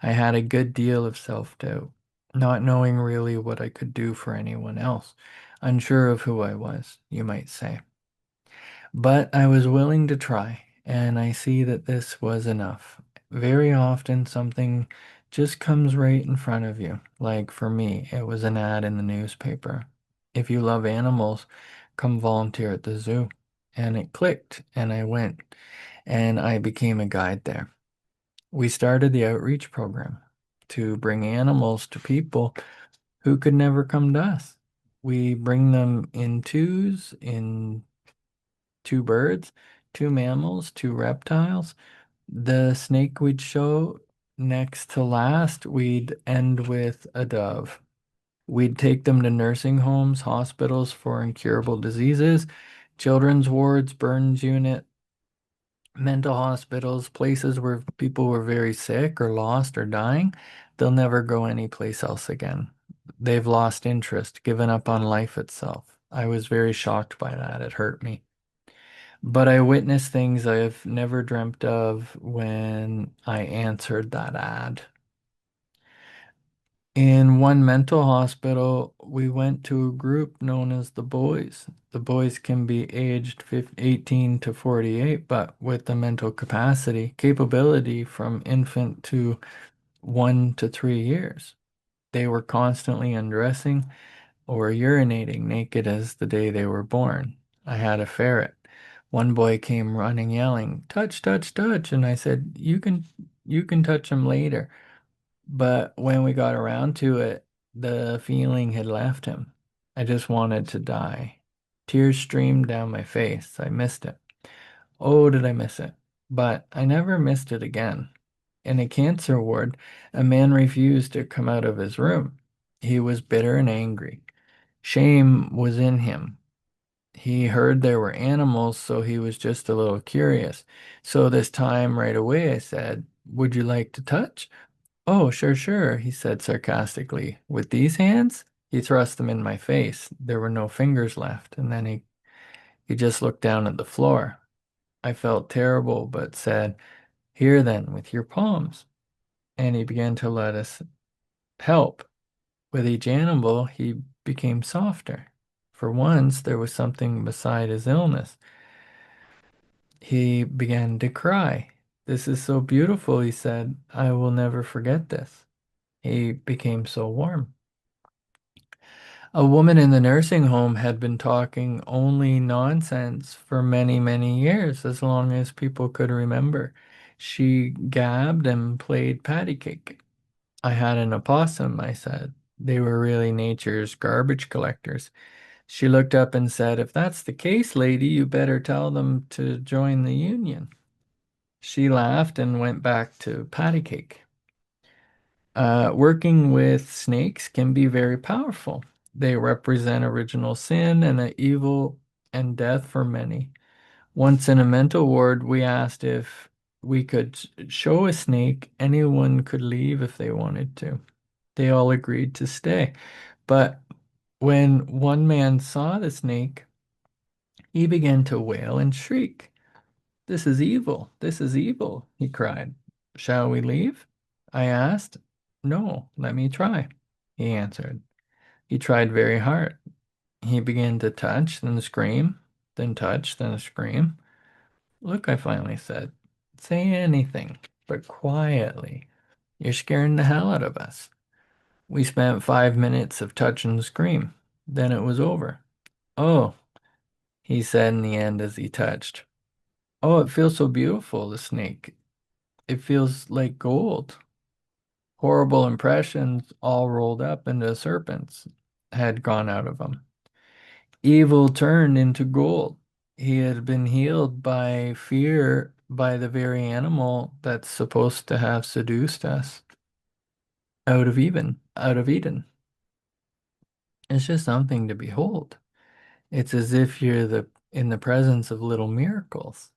I had a good deal of self-doubt, not knowing really what I could do for anyone else, unsure of who I was, you might say. But I was willing to try, and I see that this was enough. Very often, something just comes right in front of you. Like for me, it was an ad in the newspaper. If you love animals, come volunteer at the zoo. And it clicked, and I went, and I became a guide there. We started the outreach program to bring animals to people who could never come to us. We bring them in twos, in two birds, two mammals, two reptiles. The snake we'd show next to last, we'd end with a dove. We'd take them to nursing homes, hospitals for incurable diseases, children's wards, burns unit, mental hospitals, places where people were very sick or lost or dying. They'll never go anyplace else again. They've lost interest, given up on life itself. I was very shocked by that. It hurt me. But I witnessed things I've never dreamt of when I answered that ad. In one mental hospital, we went to a group known as the boys. The boys can be aged 18 to 48, but with the mental capability from infant to 1 to 3 years. They were constantly undressing or urinating naked as the day they were born. I had a ferret. One boy came running yelling, "Touch, touch, touch." And I said, you can touch him later." But when we got around to it, the feeling had left him. I just wanted to die. Tears streamed down my face. I missed it. Oh, did I miss it? But I never missed it again. In a cancer ward, a man refused to come out of his room. He was bitter and angry. Shame was in him. He heard there were animals, so he was just a little curious. So this time, right away, I said, "Would you like to touch?" "Oh, sure, sure," he said sarcastically. "With these hands?" He thrust them in my face. There were no fingers left, and then he just looked down at the floor. I felt terrible, but said, "Here then, with your palms." And he began to let us help. With each animal, he became softer. For once, there was something beside his illness. He began to cry. "This is so beautiful," he said. "I will never forget this." He became so warm. A woman in the nursing home had been talking only nonsense for many, many years, as long as people could remember. She gabbed and played patty cake. "I had an opossum," I said. "They were really nature's garbage collectors." She looked up and said, "If that's the case, lady, you better tell them to join the union." She laughed and went back to patty cake. Working with snakes can be very powerful. They represent original sin and the evil and death for many. Once in a mental ward, we asked if we could show a snake. Anyone could leave if they wanted to. They all agreed to stay. But When one man saw the snake, he began to wail and shriek. "This is evil! This is evil!" he cried. "Shall we leave?" I asked. "No, let me try," he answered. He tried very hard. He began to touch, then scream, then touch, then scream. "Look," I finally said, "say anything, but quietly. You're scaring the hell out of us." We spent 5 minutes of touch and scream. Then it was over. "Oh," he said in the end as he touched. "Oh, it feels so beautiful, the snake. It feels like gold." Horrible impressions, all rolled up into serpents, had gone out of him. Evil turned into gold. He had been healed by fear by the very animal that's supposed to have seduced us out of Eden. It's just something to behold. It's as if you're in the presence of little miracles.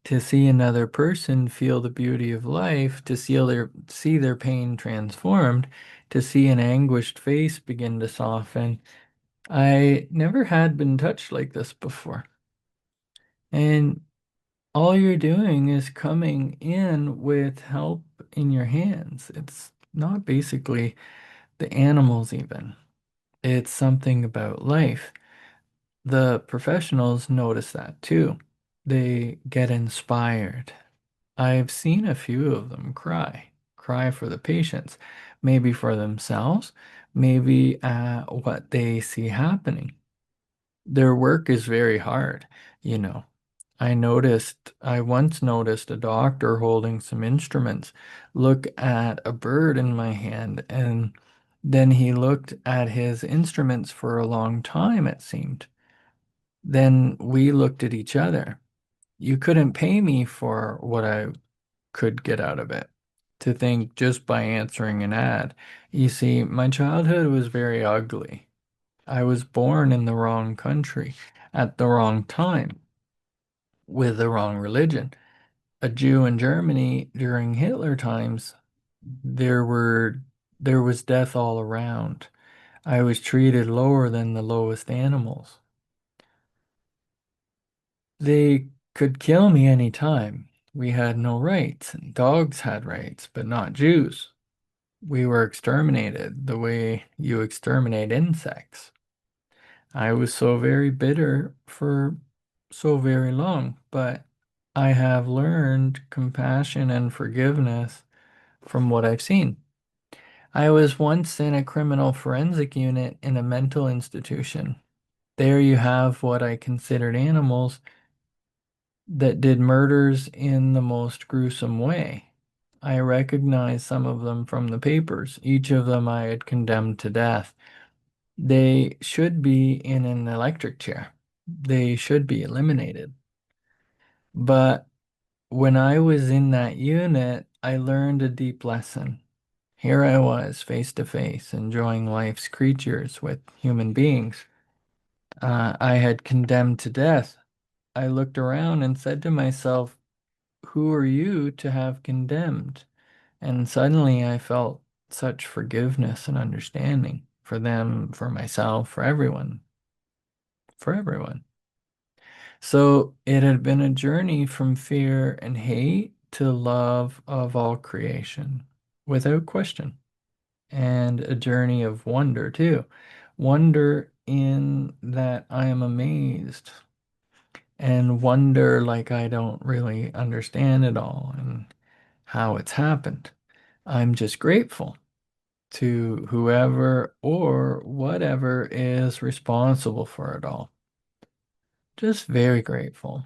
To see another person feel the beauty of life, to see their pain transformed, to see an anguished face begin to soften. I never had been touched like this before. And all you're doing is coming in with help in your hands. It's not basically the animals even. It's something about life. The professionals notice that too. They get inspired. I've seen a few of them cry for the patients, maybe for themselves, maybe at what they see happening. Their work is very hard, you know. I once noticed a doctor holding some instruments look at a bird in my hand, and then he looked at his instruments for a long time, it seemed. Then we looked at each other. You couldn't pay me for what I could get out of it. To think just by answering an ad. You see, my childhood was very ugly. I was born in the wrong country at the wrong time with the wrong religion. A Jew in Germany during Hitler times, there were there was death all around. I was treated lower than the lowest animals. They could kill me any time. We had no rights. Dogs had rights, but not Jews. We were exterminated the way you exterminate insects. I was so very bitter for so very long, but I have learned compassion and forgiveness from what I've seen. I was once in a criminal forensic unit in a mental institution. There you have what I considered animals that did murders in the most gruesome way. I recognized some of them from the papers. Each of them I had condemned to death. They should be in an electric chair. They should be eliminated. But when I was in that unit, I learned a deep lesson. Here I was, face to face, enjoying life's creatures with human beings. I had condemned to death. I looked around and said to myself, who are you to have condemned? And suddenly I felt such forgiveness and understanding for them, for myself, for everyone, for everyone. So it had been a journey from fear and hate to love of all creation, without question, and a journey of wonder too. Wonder in that I am amazed, and wonder like I don't really understand it all and how it's happened. I'm just grateful to whoever or whatever is responsible for it all. Just very grateful.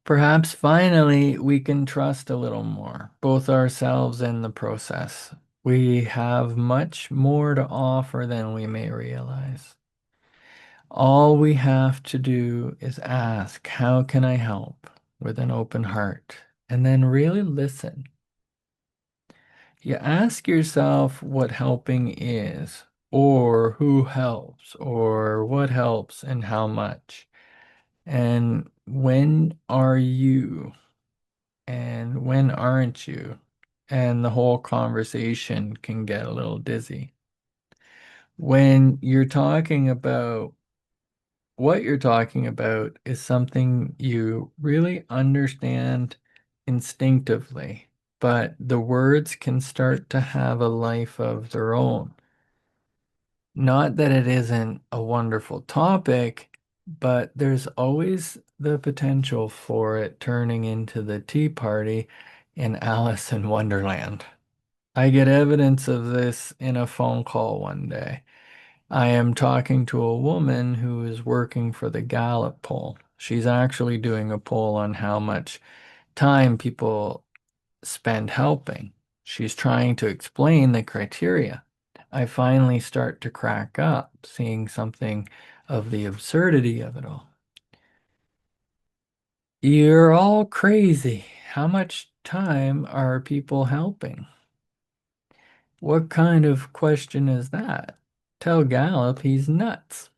Perhaps finally we can trust a little more, both ourselves and the process. We have much more to offer than we may realize. All we have to do is ask, how can I help, with an open heart, and then really listen. You ask yourself what helping is, or who helps, or what helps and how much. And when are you, and when aren't you? And the whole conversation can get a little dizzy. When you're talking about what you're talking about is something you really understand instinctively, but the words can start to have a life of their own. Not that it isn't a wonderful topic, but there's always the potential for it turning into the Tea Party in Alice in Wonderland. I get evidence of this in a phone call one day. I am talking to a woman who is working for the Gallup poll. She's actually doing a poll on how much time people spend helping. She's trying to explain the criteria. I finally start to crack up, seeing something of the absurdity of it all. You're all crazy. How much time are people helping? What kind of question is that? Tell Gallup he's nuts.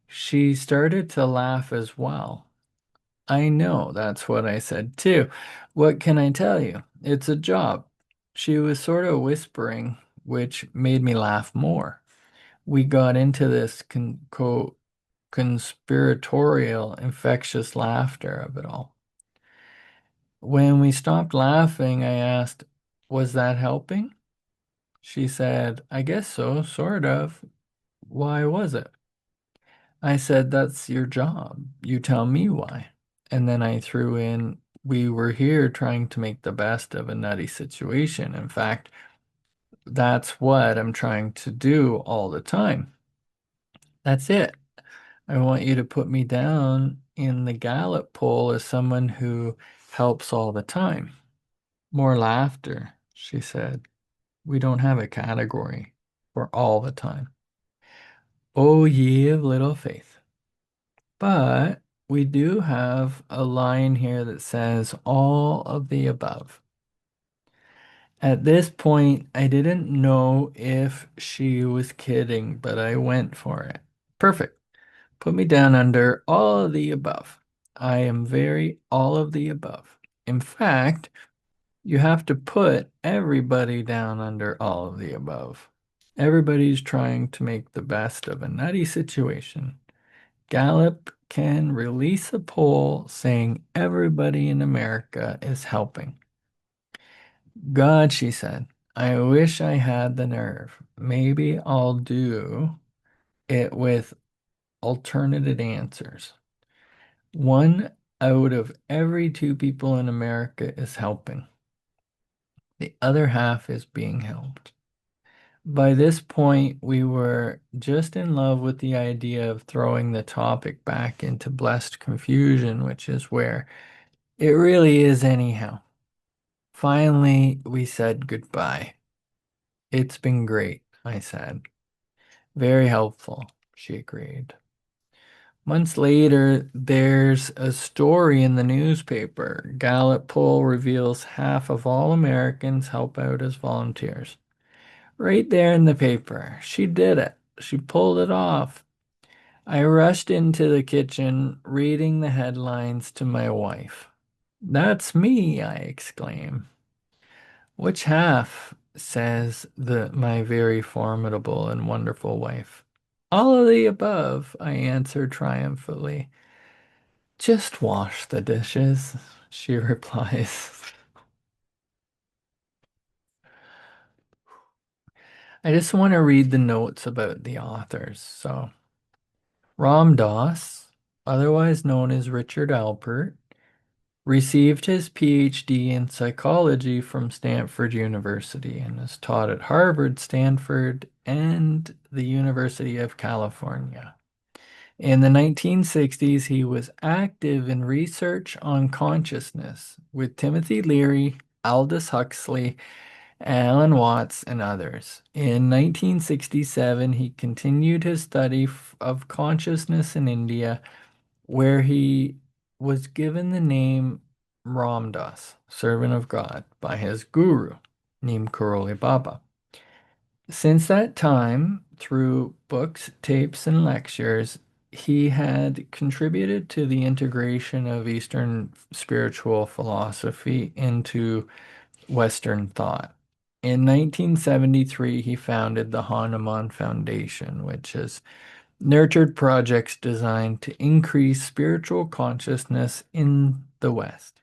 She started to laugh as well. I know, that's what I said too. What can I tell you? It's a job. She was sort of whispering, which made me laugh more. We got into this conspiratorial, infectious laughter of it all. When we stopped laughing, I asked, "Was that helping?" She said, "I guess so, sort of. Why was it?" I said, "That's your job. You tell me why." And then I threw in, "We were here trying to make the best of a nutty situation. In fact, that's what I'm trying to do all the time. That's it. I want you to put me down in the Gallup poll as someone who helps all the time." More laughter, she said. We don't have a category for all the time. Oh, ye of little faith. But we do have a line here that says all of the above. At this point, I didn't know if she was kidding, but I went for it. Perfect. Put me down under all of the above. I am very all of the above. In fact, you have to put everybody down under all of the above. Everybody's trying to make the best of a nutty situation. Gallup can release a poll saying everybody in America is helping. God, she said, I wish I had the nerve. Maybe I'll do it with alternative answers. One out of every two people in America is helping. The other half is being helped. By this point, we were just in love with the idea of throwing the topic back into blessed confusion, which is where it really is anyhow. Finally, we said goodbye. It's been great, I said. Very helpful, she agreed. Months later, there's a story in the newspaper. Gallup poll reveals half of all Americans help out as volunteers. Right there in the paper. She did it. She pulled it off. I rushed into the kitchen, reading the headlines to my wife. "That's me," I exclaim. "Which half?" says my very formidable and wonderful wife. "All of the above," I answer triumphantly. "Just wash the dishes," she replies. I just want to read the notes about the authors. So, Ram Dass, otherwise known as Richard Alpert, received his PhD in psychology from Stanford University and is taught at Harvard, Stanford, and the University of California. In the 1960s, he was active in research on consciousness with Timothy Leary, Aldous Huxley, Alan Watts, and others. In 1967, he continued his study of consciousness in India, where he was given the name Ram Dass, servant of God, by his guru, named Karoli Baba. Since that time, through books, tapes, and lectures, he had contributed to the integration of Eastern spiritual philosophy into Western thought. In 1973, he founded the Hanuman Foundation, which has nurtured projects designed to increase spiritual consciousness in the West.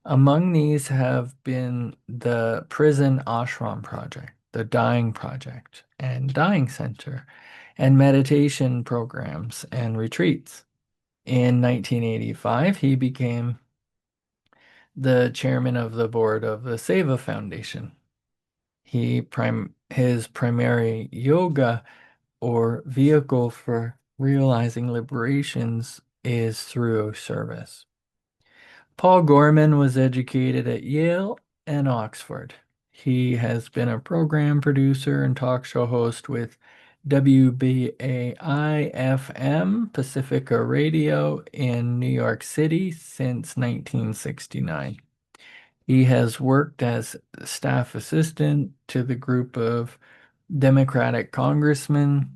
Among these have been the Prison Ashram Project, the Dying Project, and Dying Center, and meditation programs and retreats. In 1985, he became the chairman of the board of the Seva Foundation. His primary yoga or vehicle for realizing liberations is through service. Paul Gorman was educated at Yale and Oxford. He has been a program producer and talk show host with WBAI-FM Pacifica Radio in New York City since 1969. He has worked as staff assistant to the group of Democratic congressmen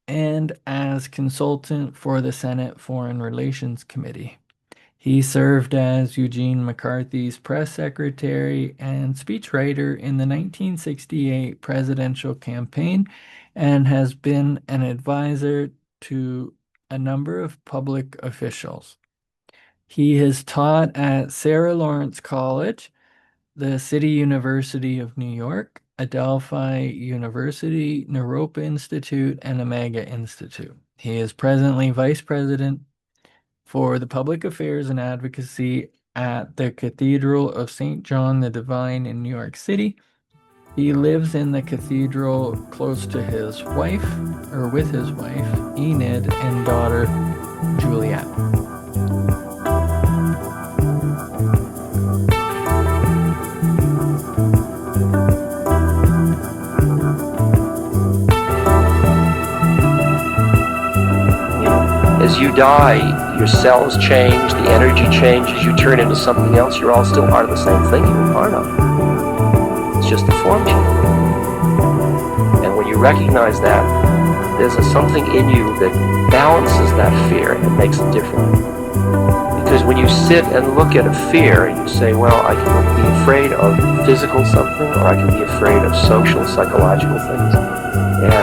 and as consultant for the Senate Foreign Relations Committee. He served as Eugene McCarthy's press secretary and speechwriter in the 1968 presidential campaign and has been an advisor to a number of public officials. He has taught at Sarah Lawrence College, the City University of New York, Adelphi University, Naropa Institute, and Omega Institute. He is presently vice president for the public affairs and advocacy at the Cathedral of St. John the Divine in New York City. He lives in the cathedral close to his wife, or with his wife, Enid, and daughter, Juliet. As you die, your cells change, the energy changes, you turn into something else. You're all still part of the same thing you were part of. It's just a form change. And when you recognize that, there's something in you that balances that fear and makes it different. Because when you sit and look at a fear, you say, well, I can be afraid of physical something, or I can be afraid of social, psychological things. And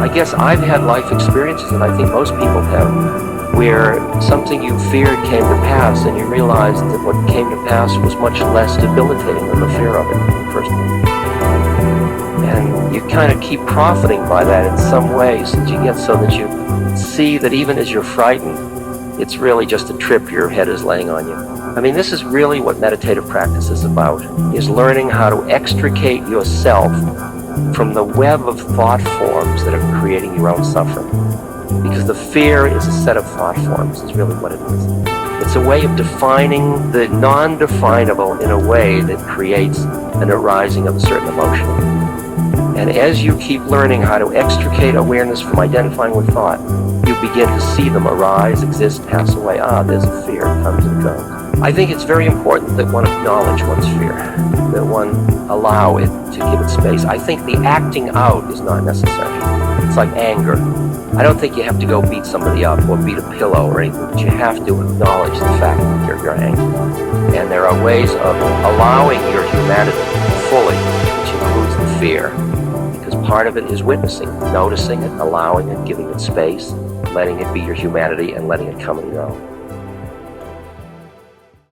I guess I've had life experiences, and I think most people have, where something you feared came to pass, and you realized that what came to pass was much less debilitating than the fear of it in the first place. And you kind of keep profiting by that in some ways, that you get so that you see that even as you're frightened, it's really just a trip your head is laying on you. I mean, this is really what meditative practice is about, is learning how to extricate yourself from the web of thought forms that are creating your own suffering. Because the fear is a set of thought forms, is really what it is. It's a way of defining the non-definable in a way that creates an arising of a certain emotion. And as you keep learning how to extricate awareness from identifying with thought, you begin to see them arise, exist, pass away. There's a fear, it comes and goes. I think it's very important that one acknowledge one's fear, that one allow it to give it space. I think the acting out is not necessary. It's like anger. I don't think you have to go beat somebody up or beat a pillow or anything, but you have to acknowledge the fact that you're angry. And there are ways of allowing your humanity fully, which includes the fear, because part of it is witnessing, noticing it, allowing it, giving it space, letting it be your humanity, and letting it come and go.